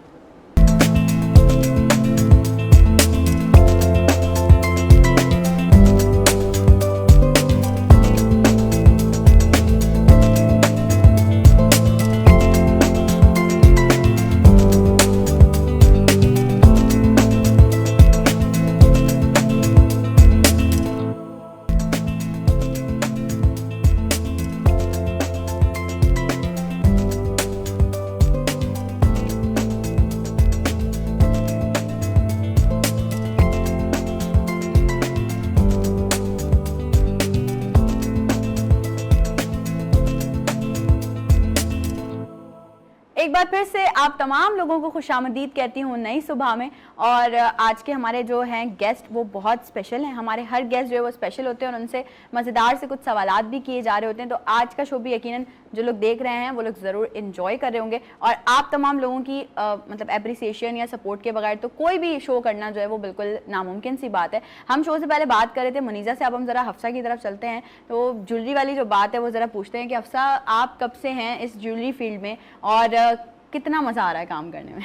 एक बार फिर से आप तमाम लोगों को खुशामदीद कहती हूँ नई सुबह में। और आज के हमारे जो हैं गेस्ट वो बहुत स्पेशल हैं। हमारे हर गेस्ट जो है वो स्पेशल होते हैं और उनसे मज़ेदार से कुछ सवालात भी किए जा रहे होते हैं। तो आज का शो भी यकीनन जो लोग देख रहे हैं वो लोग ज़रूर इन्जॉय कर रहे होंगे। और आप तमाम लोगों की मतलब एप्रिसिएशन या सपोर्ट के बगैर तो कोई भी शो करना जो है वो बिल्कुल नामुमकिन सी बात है। हम शो से पहले बात कर रहे थे मुनीज़ा से, अब हम ज़रा हफ्सा की तरफ चलते हैं। तो ज्वेलरी वाली जो बात है वो ज़रा पूछते हैं कि हफ्सा आप कब से हैं इस ज्वेलरी फील्ड में और कितना मज़ा आ रहा है काम करने में?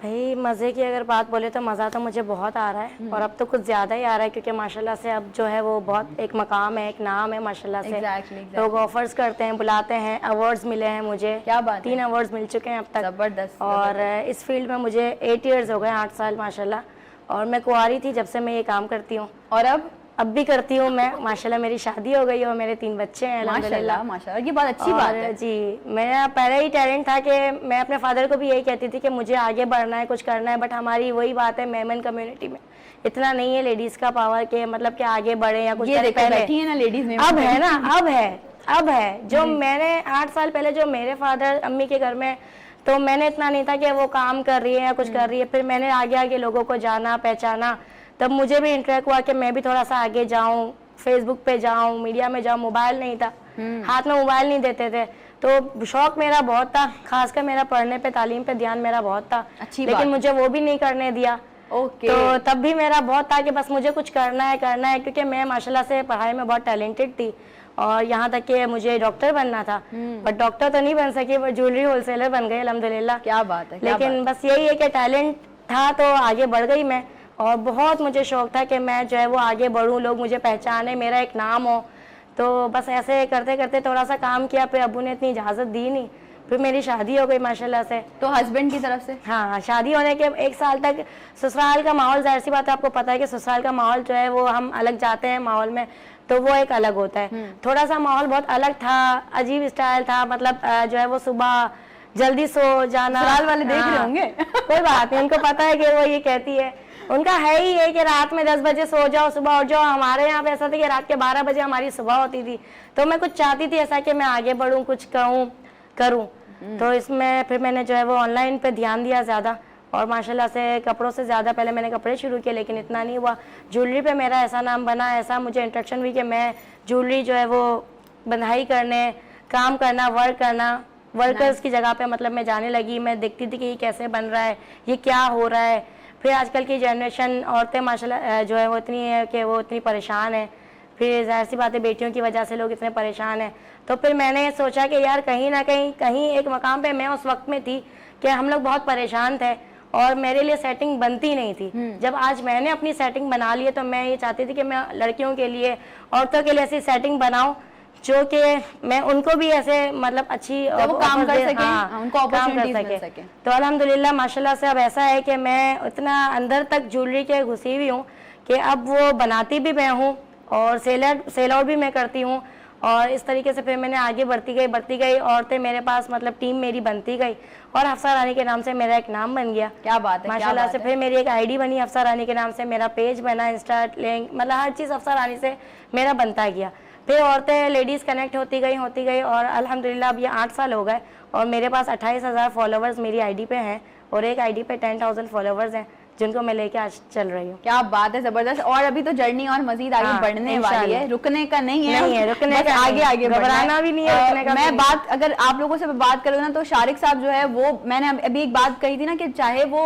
भाई मज़े की अगर बात बोले तो मज़ा तो मुझे बहुत आ रहा है और अब तो कुछ ज़्यादा ही आ रहा है, क्योंकि माशाल्लाह से अब जो है वो बहुत एक मकाम है, एक नाम है माशाल्लाह से। exactly. लोग ऑफर्स करते हैं, बुलाते हैं, अवार्ड्स मिले हैं मुझे। क्या बात 3 अवार्ड्स मिल चुके हैं अब तक। ज़बरदस्त। और इस फील्ड में मुझे 8 ईयर्स हो गए, 8 साल माशाल्लाह। और मैं कुंवारी थी जब से मैं ये काम करती हूँ और अब भी करती हूँ मैं। माशाल्लाह मेरी शादी हो गई और मेरे 3 बच्चे हैं अल्हम्दुलिल्लाह। माशाल्लाह, ये बात अच्छी बात है जी। मेरा पहले ही टैलेंट था कि मैं अपने फादर को भी यही कहती थी कि मुझे आगे बढ़ना है, कुछ करना है, बट हमारी वही बात है मेमन कम्युनिटी में इतना नहीं है लेडीज़ का पावर के मतलब कि आगे बढ़े या कुछ ये करें। बैठी है ना लेडीज में, अब है ना, अब है जो मैंने 8 साल पहले जो मेरे फादर अम्मी के घर में, तो मैंने इतना नहीं था कि वो काम कर रही है या कुछ कर रही है। फिर मैंने आगे आगे लोगों को जाना पहचाना, तब मुझे भी इंटरेस्ट हुआ कि मैं भी थोड़ा सा आगे जाऊं, फेसबुक पे जाऊं, मीडिया में जाऊं। मोबाइल नहीं था, हाथ में मोबाइल नहीं देते थे, तो शौक मेरा बहुत था, खासकर मेरा पढ़ने पे, तालीम पे ध्यान मेरा बहुत था, लेकिन मुझे वो भी नहीं करने दिया। तो तब भी मेरा बहुत था कि बस मुझे कुछ करना है, क्योंकि मैं माशाल्लाह से पढ़ाई में बहुत टैलेंटेड थी और यहाँ तक कि मुझे डॉक्टर बनना था, बट डॉक्टर तो नहीं बन सकी, वो ज्वेलरी होलसेलर बन गई अल्हम्दुलिल्लाह। क्या बात है। लेकिन बस यही है कि टैलेंट था तो आगे बढ़ गई मैं, और बहुत मुझे शौक था कि मैं जो है वो आगे बढ़ूं, लोग मुझे पहचाने, मेरा एक नाम हो। तो बस ऐसे करते करते थोड़ा सा काम किया, फिर अबू ने इतनी इजाज़त दी नहीं, फिर मेरी शादी हो गई माशाल्लाह से। तो हस्बैंड की तरफ से? हाँ, शादी होने के 1 साल तक ससुराल का माहौल, जाहिर सी बात है आपको पता है कि ससुराल का माहौल जो है वो हम अलग जाते हैं माहौल में, तो वो एक अलग होता है। थोड़ा सा माहौल बहुत अलग था, अजीब स्टाइल था, मतलब जो है वो सुबह जल्दी सो जाना। ससुराल वाले देख रहे हाँ, होंगे। कोई बात नहीं, उनको पता है कि वो ये कहती है, उनका है ही है कि रात में 10 बजे सो जाओ सुबह उठ जाओ। हमारे यहाँ पे ऐसा था कि रात के 12 बजे हमारी सुबह होती थी, तो मैं कुछ चाहती थी ऐसा कि मैं आगे बढ़ूँ, कुछ करूँ। तो इसमें फिर मैंने जो है वो ऑनलाइन पे ध्यान दिया ज़्यादा, और माशाल्लाह से कपड़ों से ज़्यादा पहले मैंने कपड़े शुरू किए, लेकिन इतना नहीं हुआ। ज्वेलरी पे मेरा ऐसा नाम बना, ऐसा मुझे इंट्रक्शन हुई कि मैं ज्वेलरी जो है वो बंधाई करने, काम करना, वर्क करना, वर्कर्स की जगह पे मतलब मैं जाने लगी। मैं देखती थी कि ये कैसे बन रहा है, ये क्या हो रहा है। फिर आजकल की जनरेशन औरतें माशाल्लाह जो है वो इतनी है कि वो इतनी परेशान है। फिर जाहिर सी बात है बेटियों की वजह से लोग इतने परेशान हैं। तो फिर मैंने सोचा कि यार कहीं ना कहीं एक मकाम पे मैं उस वक्त में थी कि हम लोग बहुत परेशान थे और मेरे लिए सेटिंग बनती नहीं थी। जब आज मैंने अपनी सेटिंग बना ली है तो मैं ये चाहती थी कि मैं लड़कियों के लिए, औरतों के लिए ऐसी सेटिंग बनाऊं जो कि मैं उनको भी ऐसे मतलब अच्छी वो काम कर सकें, हाँ, उनको काम कर अपॉर्चुनिटीज मिल सके। सके। तो अल्हम्दुलिल्लाह माशाल्लाह से अब ऐसा है कि मैं इतना अंदर तक ज्वेलरी के घुसी हुई हूँ कि अब वो बनाती भी मैं हूँ और सेल आउट भी मैं करती हूँ। और इस तरीके से फिर मैंने आगे बढ़ती गई औरतें मेरे पास मतलब टीम मेरी बनती गई, और हफ्सा रानी के नाम से मेरा एक नाम बन गया। क्या बात है, माशाल्लाह से। फिर मेरी एक आईडी बनी हफ्सा रानी के नाम से, मेरा पेज बना, इंस्टा लिंक, मतलब हर चीज़ हफ्सा रानी से मेरा बनता गया। फिर औरतें लेडीज़ कनेक्ट होती गई और अल्हम्दुलिल्लाह अब ये 8 साल हो गए और मेरे पास 28,000 फॉलोवर्स मेरी आईडी पे हैं और एक आईडी पे 10,000 फॉलोवर्स हैं जिनको मैं लेके आज चल रही हूँ। क्या बात है, जबरदस्त। और अभी तो जर्नी और मजीद आगे हाँ, बढ़ने वाली है, रुकने का नहीं है, रुकने बस का आगे आगे बढ़ना घबराना भी नहीं है, रुकने का भी मैं नहीं। बात अगर आप लोगों से बात करूँ ना तो शारिक साहब जो है वो, मैंने अभी एक बात कही थी ना कि चाहे वो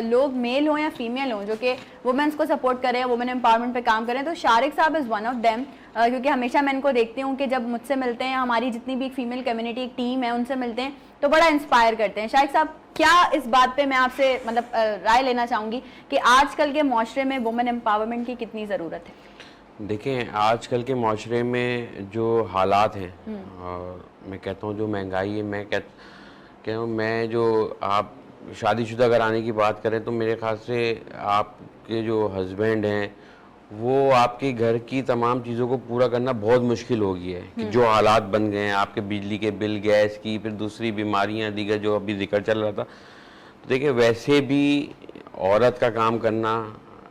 लोग मेल हो या फीमेल हो जो कि वुमेन्स को सपोर्ट करें, वुमेन एम्पावरमेंट पे काम करें, तो शारिक साहब इज वन ऑफ देम। क्योंकि हमेशा मैं इनको देखती हूँ कि जब मुझसे मिलते हैं, हमारी जितनी भी फीमेल कम्युनिटी एक टीम है उनसे मिलते हैं तो बड़ा इंस्पायर करते हैं। शारिक साहब क्या इस बात पे मैं आपसे मतलब राय लेना चाहूंगी कि आजकल के माशरे में वुमेन एम्पावरमेंट की कितनी ज़रूरत है? देखें, आजकल के माशरे में जो हालात हैं, और मैं कहता हूँ जो महंगाई है, मैं कहता हूँ मैं जो आप शादीशुदा अगर आने की बात करें तो मेरे ख्याल से आपके जो हस्बैंड हैं वो आपके घर की तमाम चीज़ों को पूरा करना बहुत मुश्किल हो गया है कि जो हालात बन गए हैं, आपके बिजली के बिल, गैस की, फिर दूसरी बीमारियां दीगर जो अभी जिक्र चल रहा था। तो देखिए, वैसे भी औरत का काम करना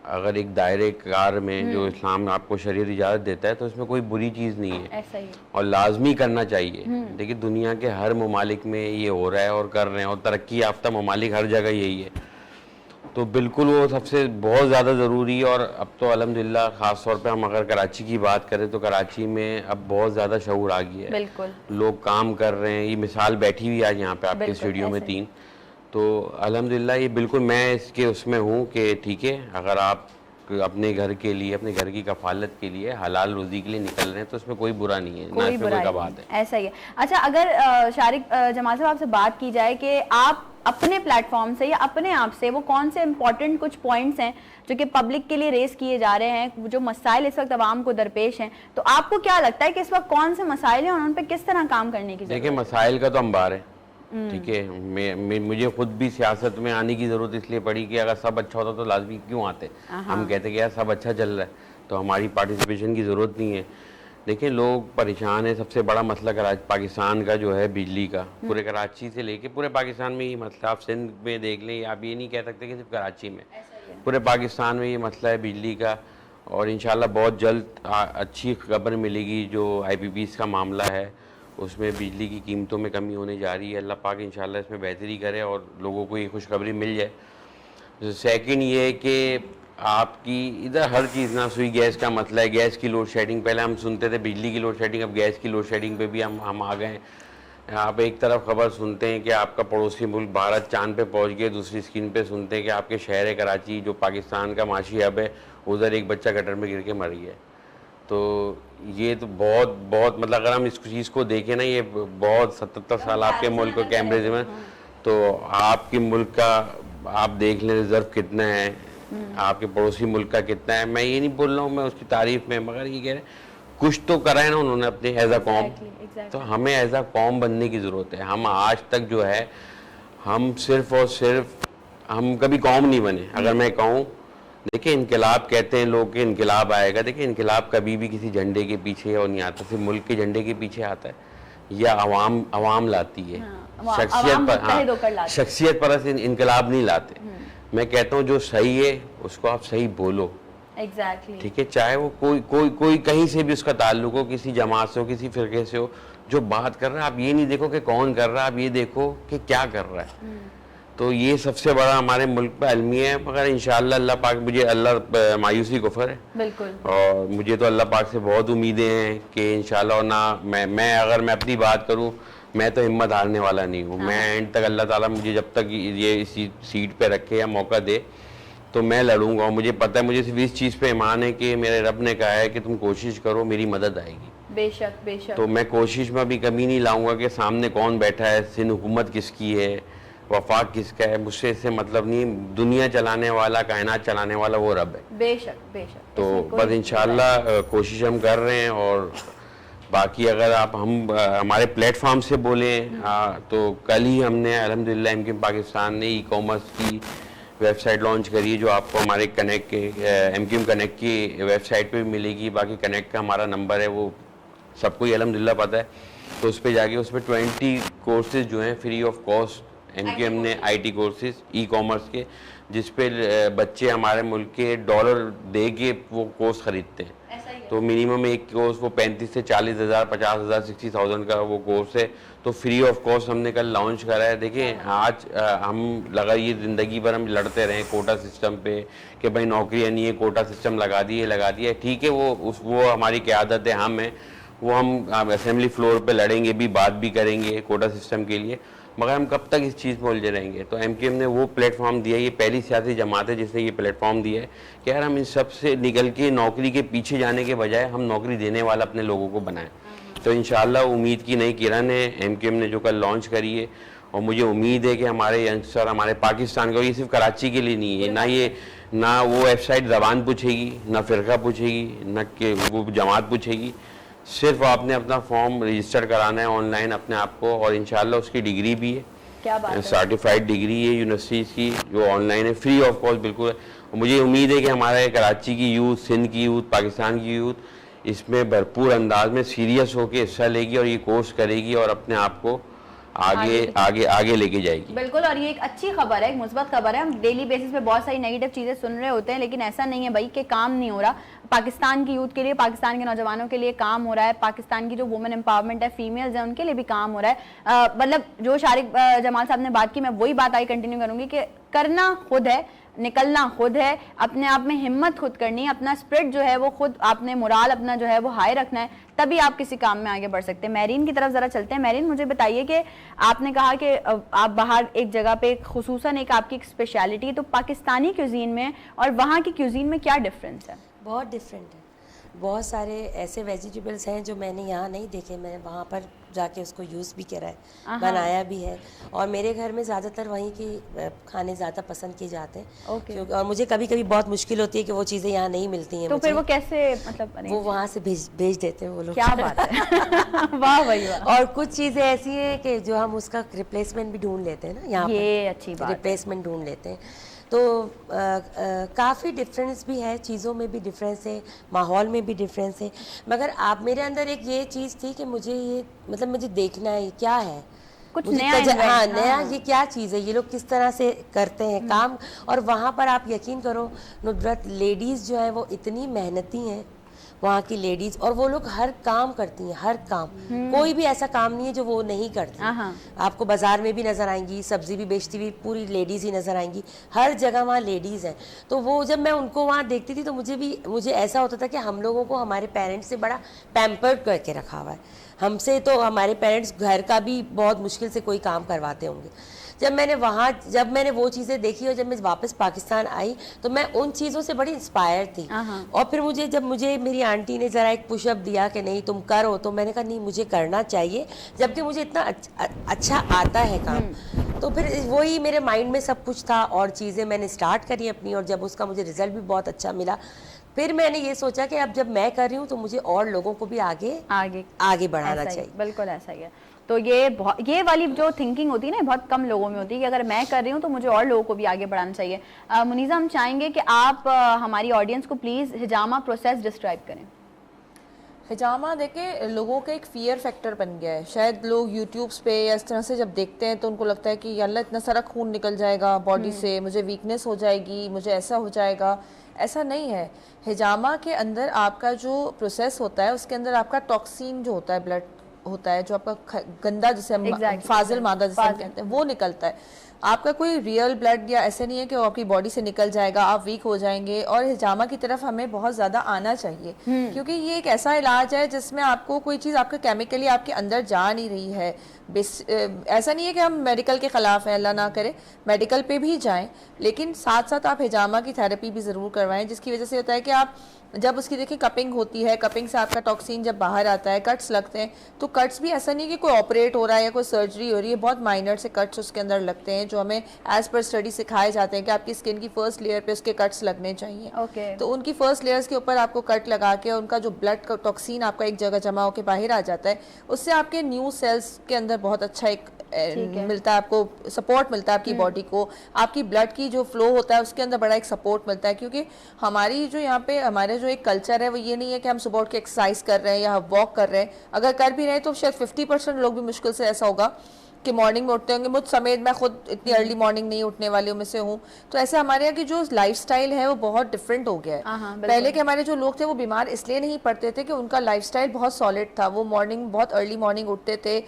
अगर एक दायरे कार में जो इस्लाम आपको शरीयत इजाज़त देता है तो इसमें कोई बुरी चीज़ नहीं है, ऐसा ही और लाजमी करना चाहिए। देखिए, दुनिया के हर ममालिक में ये हो रहा है और कर रहे हैं, और तरक्की याफ्ता ममालिक हर जगह यही है, तो बिल्कुल वो सबसे बहुत ज़्यादा ज़रूरी है। और अब तो अल्हम्दुलिल्लाह ख़ास तौर पे हम अगर कराची की बात करें तो कराची में अब बहुत ज़्यादा शऊर आ गया है, बिल्कुल लोग काम कर रहे हैं। ये मिसाल बैठी हुई आज यहाँ पे आपके स्टूडियो में 3, तो अल्हम्दुलिल्लाह ये बिल्कुल मैं इसके उसमें हूँ कि ठीक है, अगर आप अपने घर के लिए, अपने घर की कफालत के लिए, हलाल रोज़ी के लिए निकल रहे हैं तो इसमें कोई बुरा नहीं है, ना इसमें कोई बात है। ऐसा ही है। अच्छा, अगर शारिक जमाल साहब आपसे बात की जाए कि आप अपने प्लेटफॉर्म से या अपने आप से वो कौन से इंपॉर्टेंट कुछ पॉइंट्स हैं जो कि पब्लिक के लिए रेस किए जा रहे हैं, जो मसाइल इस वक्त आवाम को दरपेश हैं, तो आपको क्या लगता है कि इस वक्त कौन से मसाइल हैं और उन पर किस तरह काम करने की जरूरत देखिए, मसाइल का तो अंबार है, ठीक है। मुझे खुद भी सियासत में आने की ज़रूरत इसलिए पड़ी कि अगर सब अच्छा होता तो लाजमी क्यों आते। हम कहते कि यार सब अच्छा चल रहा है तो हमारी पार्टिसिपेशन की ज़रूरत नहीं है। देखिए, लोग परेशान हैं। सबसे बड़ा मसला पाकिस्तान का जो है बिजली का, पूरे कराची से लेके पूरे पाकिस्तान में ये मसला, आप सिंध में देख लें, आप ये नहीं कह सकते कि सिर्फ कराची में, पूरे पाकिस्तान में ये मसला है बिजली का। और इंशाल्लाह बहुत जल्द अच्छी खबर मिलेगी। जो IPPs का मामला है उसमें बिजली की कीमतों में कमी होने जा रही है। अल्लाह पाक इंशाल्लाह इसमें बेहतरी करे और लोगों को ये खुशखबरी मिल जाए। सेकंड ये है कि आपकी इधर हर चीज़ ना, सुई गैस का मसला है, गैस की लोड शेडिंग, पहले हम सुनते थे बिजली की लोड शेडिंग, अब गैस की लोड शेडिंग पे भी हम आ गए हैं। आप एक तरफ खबर सुनते हैं कि आपका पड़ोसी मुल्क भारत चांद पे पहुंच गया, दूसरी स्क्रीन पे सुनते हैं कि आपके शहर कराची जो पाकिस्तान का माशी हब है उधर एक बच्चा गटर में गिर के मर गया। तो ये तो बहुत बहुत मतलब अगर हम इस चीज़ को देखें ना, ये बहुत 77 साल आपके मुल्क को कैमरे में, तो आपके मुल्क का आप देख लें रिजर्व कितना है, आपके पड़ोसी मुल्क का कितना है। मैं ये नहीं बोल रहा हूँ मैं उसकी तारीफ में, मगर ये कह रहे कुछ तो करा है ना उन्होंने अपने एज अ कौम। तो हमें एज अ कौम बनने की ज़रूरत है। हम आज तक जो है हम सिर्फ और सिर्फ हम कभी कौम नहीं बने। अगर मैं कहूँ, देखिए इनकलाब कहते हैं लोग कि इनकलाब आएगा, देखिए इनकलाब कभी भी किसी झंडे के पीछे और नहीं आता, सिर्फ मुल्क के झंडे के पीछे आता है। या अवाम लाती है। अवाम मुत्तहिद होकर लाते हैं। शख्सियत परस्त इनकलाब नहीं लाते। मैं कहता हूँ जो सही है उसको आप सही बोलो, एग्जैक्टली ठीक है, चाहे वो कोई कहीं से भी उसका ताल्लुक हो, किसी जमात से हो, किसी फिरके से हो, जो बात कर रहा है आप ये नहीं देखो कि कौन कर रहा है, आप ये देखो कि क्या कर रहा है। तो ये सबसे बड़ा हमारे मुल्क पे अलमिया है। मगर इंशाअल्लाह अल्लाह पाक, मुझे अल्लाह मायूसी कुफर है बिल्कुल, और मुझे तो अल्लाह पाक से बहुत उम्मीदें हैं कि इंशाअल्लाह, और ना मैं अगर मैं अपनी बात करूं, मैं तो हिम्मत हारने वाला नहीं हूं। मैं एंड तक, अल्लाह ताला मुझे जब तक ये इसी सीट पे रखे या मौका दे तो मैं लड़ूंगा। और मुझे पता है, मुझे सिर्फ इस चीज़ पे ईमान है कि मेरे रब ने कहा है कि तुम कोशिश करो, मेरी मदद आएगी। बेशक बेशक। तो मैं कोशिश में भी कमी नहीं लाऊंगा कि सामने कौन बैठा है, सिंध हुकूमत किसकी है, वफाक किसका है, मुझसे इससे मतलब नहीं। दुनिया चलाने वाला, कायनात चलाने वाला वो रब है। बेशक बेशक। तो इसमें कोई बस इंशाल्लाह कोशिश हम कर रहे हैं। और बाकी अगर आप हमारे प्लेटफॉर्म से बोलें तो कल ही हमने अल्हम्दुलिल्लाह एमक्यूएम पाकिस्तान ने ई कॉमर्स की वेबसाइट लॉन्च करी है, जो आपको हमारे कनेक्ट के एमक्यूएम कनेक्ट की वेबसाइट पे भी मिलेगी। बाकी कनेक्ट का हमारा नंबर है, वो सबको ही अल्हम्दुलिल्लाह पता है। तो उस पर जाके उसमें 20 कोर्सेज जो हैं फ्री ऑफ कॉस्ट एमक्यूएम ने, IT कोर्सेज ई कॉमर्स के, जिस पे बच्चे हमारे मुल्क के डॉलर दे के वो कोर्स खरीदते हैं। तो मिनिमम एक कोर्स वो 35 से 40 हज़ार, 50 हज़ार, 60,000 का वो कोर्स है। तो फ्री ऑफ कॉस्ट हमने कल लॉन्च करा है। देखिए आज हम लगा ये ज़िंदगी भर हम लड़ते रहे कोटा सिस्टम पे कि भाई नौकरियाँ नहीं है, कोटा सिस्टम लगा दिए, ठीक है, वो हमारी क़यादत है, हम हैं, वो हम असेंबली फ्लोर पे लड़ेंगे भी, बात भी करेंगे कोटा सिस्टम के लिए, मगर हम कब तक इस चीज़ में उलझे रहेंगे। तो एमक्यूएम ने वो प्लेटफॉर्म दिया, ये पहली सियासी जमात है जिसने ये प्लेटफॉर्म दिया है कि यार हम इन सब से निकल के नौकरी के पीछे जाने के बजाय हम नौकरी देने वाला अपने लोगों को बनाएं। तो इंशाअल्लाह उम्मीद की नई किरण है एमक्यूएम ने जो कल लॉन्च करी है। और मुझे उम्मीद है कि हमारे यंगस्टर, हमारे पाकिस्तान का, ये सिर्फ कराची के लिए नहीं है, ना वो वेबसाइट ज़बान पूछेगी, ना फ़िरका पूछेगी, ना कि वो जमात पूछेगी। सिर्फ आपने अपना फॉर्म रजिस्टर कराना है ऑनलाइन अपने आप को, और इंशाल्लाह उसकी डिग्री भी है, क्या बात है, सर्टिफाइड डिग्री है यूनिवर्सिटी की, जो ऑनलाइन है, फ्री ऑफ कॉस्ट बिल्कुल है। और मुझे उम्मीद है कि हमारे कराची की यूथ, सिंध की यूथ, पाकिस्तान की यूथ इसमें भरपूर अंदाज में सीरियस होकर हिस्सा लेगी और ये कोर्स करेगी और अपने आप को आगे लेके जाएगी। बिल्कुल। और ये एक अच्छी खबर है, एक मुस्बत खबर है। हम डेली बेसिस पे बहुत सारी नेगेटिव चीजें सुन रहे होते हैं, लेकिन ऐसा नहीं है भाई कि काम नहीं हो रहा। पाकिस्तान की यूथ के लिए, पाकिस्तान के नौजवानों के लिए काम हो रहा है। पाकिस्तान की जो वुमेन एम्पावरमेंट है, फीमेल्स हैं, उनके लिए भी काम हो रहा है। मतलब जो शारिक जमाल साहब ने बात की, मैं वही बात आगे कंटिन्यू करूंगी कि करना खुद है, निकलना खुद है, अपने आप में हिम्मत खुद करनी है, अपना स्पिरिट जो है वो खुद, आपने मोराल अपना जो है वो हाई रखना है, तभी आप किसी काम में आगे बढ़ सकते हैं। मैरीन की तरफ जरा चलते हैं। मैरीन, मुझे बताइए कि आपने कहा कि आप बाहर एक जगह पे खुसूसन एक आपकी एक स्पेशलिटी है, तो पाकिस्तानी क्यूजीन में और वहाँ की क्यूजीन में क्या डिफरेंस है? बहुत डिफरेंट है। बहुत सारे ऐसे वेजिटेबल्स हैं जो मैंने यहाँ नहीं देखे, मैंने वहाँ पर जाके उसको यूज़ भी करा है, बनाया भी है। और मेरे घर में ज़्यादातर वहीं के खाने ज़्यादा पसंद किए जाते हैं। क्योंकि और मुझे कभी कभी बहुत मुश्किल होती है कि वो चीज़ें यहाँ नहीं मिलती हैं। तो फिर वो कैसे, मतलब वो वहाँ से भेज देते हैं वो लोग। क्या बात है वाह भाई वाह। और कुछ चीज़ें ऐसी हैं कि जो हम उसका रिप्लेसमेंट भी ढूंढ लेते हैं ना, यहाँ ये अच्छी बात, रिप्लेसमेंट ढूंढ लेते हैं। तो काफ़ी डिफरेंस भी है, चीज़ों में भी डिफरेंस है, माहौल में भी डिफरेंस है। मगर आप, मेरे अंदर एक ये चीज़ थी कि मुझे ये, मतलब मुझे देखना है क्या है, कुछ नया, नया ये क्या चीज़ है, ये लोग किस तरह से करते हैं काम। और वहाँ पर आप यकीन करो नुसरत, लेडीज़ जो है वो इतनी मेहनती हैं वहाँ की लेडीज, और वो लोग हर काम करती हैं, हर काम, कोई भी ऐसा काम नहीं है जो वो नहीं करती। आपको बाजार में भी नजर आएंगी, सब्जी भी बेचती हुई पूरी लेडीज ही नजर आएंगी, हर जगह वहाँ लेडीज हैं। तो वो जब मैं उनको वहाँ देखती थी तो मुझे ऐसा होता था कि हम लोगों को हमारे पेरेंट्स से बड़ा पैम्पर करके रखा हुआ है। हमसे तो हमारे पेरेंट्स घर का भी बहुत मुश्किल से कोई काम करवाते होंगे। जब मैंने वो चीज़ें देखी और जब मैं वापस पाकिस्तान आई तो मैं उन चीज़ों से बड़ी इंस्पायर थी। और फिर जब मुझे मेरी आंटी ने ज़रा एक पुशअप दिया कि नहीं तुम करो, तो मैंने कहा नहीं मुझे करना चाहिए, जबकि मुझे इतना अच्छा आता है काम। तो फिर वही मेरे माइंड में सब कुछ था और चीज़ें मैंने स्टार्ट करी अपनी, और जब उसका मुझे रिजल्ट भी बहुत अच्छा मिला, फिर मैंने ये सोचा कि अब जब मैं कर रही हूँ तो मुझे और लोगों को भी आगे बढ़ाना चाहिए। बिल्कुल ऐसा ही है। तो ये वाली जो थिंकिंग होती है ना, बहुत कम लोगों में होती है कि अगर मैं कर रही हूँ तो मुझे और लोगों को भी आगे बढ़ाना चाहिए। मुनीज़ा, हम चाहेंगे कि आप हमारी ऑडियंस को प्लीज़ हिजामा प्रोसेस डिस्क्राइब करें। हिजामा देखे लोगों का एक फियर फैक्टर बन गया है। शायद लोग यूट्यूब्स पे या इस तरह से जब देखते हैं तो उनको लगता है कि अल्लाह इतना सारा खून निकल जाएगा बॉडी से, मुझे वीकनेस हो जाएगी, मुझे ऐसा हो जाएगा। ऐसा नहीं है। हिजामा के अंदर आपका जो प्रोसेस होता है उसके अंदर आपका टॉक्सिन जो होता है, ब्लड होता है, जो आपका गंदा जिसे हम फाजिल मादा जिसे हम कहते हैं, वो निकलता है। आपका कोई रियल ब्लड या ऐसे नहीं है कि वो आपकी बॉडी से निकल जाएगा, आप वीक हो जाएंगे। और हिजामा की तरफ हमें बहुत ज़्यादा आना चाहिए, क्योंकि ये एक ऐसा इलाज है जिसमें आपको कोई चीज़ आपके केमिकली आपके अंदर जा नहीं रही है। ऐसा नहीं है कि हम मेडिकल के ख़िलाफ़ हैं, अल्लाह ना करे, मेडिकल पे भी जाएं, लेकिन साथ साथ आप हिजामा की थेरेपी भी ज़रूर करवाएं, जिसकी वजह से होता है कि आप जब उसकी देखिए कपिंग होती है, कपिंग से आपका टॉक्सिन जब बाहर आता है, कट्स लगते हैं, तो कट्स भी ऐसा नहीं कि कोई ऑपरेट हो रहा है या कोई सर्जरी हो रही है, बहुत माइनर से कट्स उसके अंदर लगते हैं जो हमें एज पर स्टडी सिखाए जाते हैं कि आपकी स्किन की फर्स्ट लेयर पे उसके कट्स लगने चाहिए। तो उनकी फर्स्ट लेयर्स के ऊपर आपको कट लगा के उनका जो ब्लड का टॉक्सिन आपका एक जगह जमा होकर बाहर आ जाता है, उससे आपके न्यू सेल्स के अंदर बहुत अच्छा एक मिलता है, आपको सपोर्ट मिलता है आपकी बॉडी को, आपकी ब्लड की जो फ्लो होता है उसके अंदर बड़ा एक सपोर्ट मिलता है। क्योंकि हमारी जो यहाँ पे हमारे जो एक कल्चर है वो ये नहीं है कि हम सुबह उठ के एक्सरसाइज कर रहे हैं या वॉक कर रहे हैं। अगर कर भी रहे हैं तो शायद 50% लोग भी मुश्किल से ऐसा होगा कि मॉर्निंग में उठते होंगे। मुझ समेत मैं खुद इतनी अर्ली मॉर्निंग नहीं उठने वाली में से हूँ। तो ऐसे हमारे यहाँ की जो लाइफस्टाइल है वो बहुत डिफरेंट हो गया है। पहले के हमारे जो लोग थे वो बीमार इसलिए नहीं पड़ते थे कि उनका लाइफस्टाइल बहुत सॉलिड था, वो मॉर्निंग बहुत अर्ली मॉर्निंग उठते थे।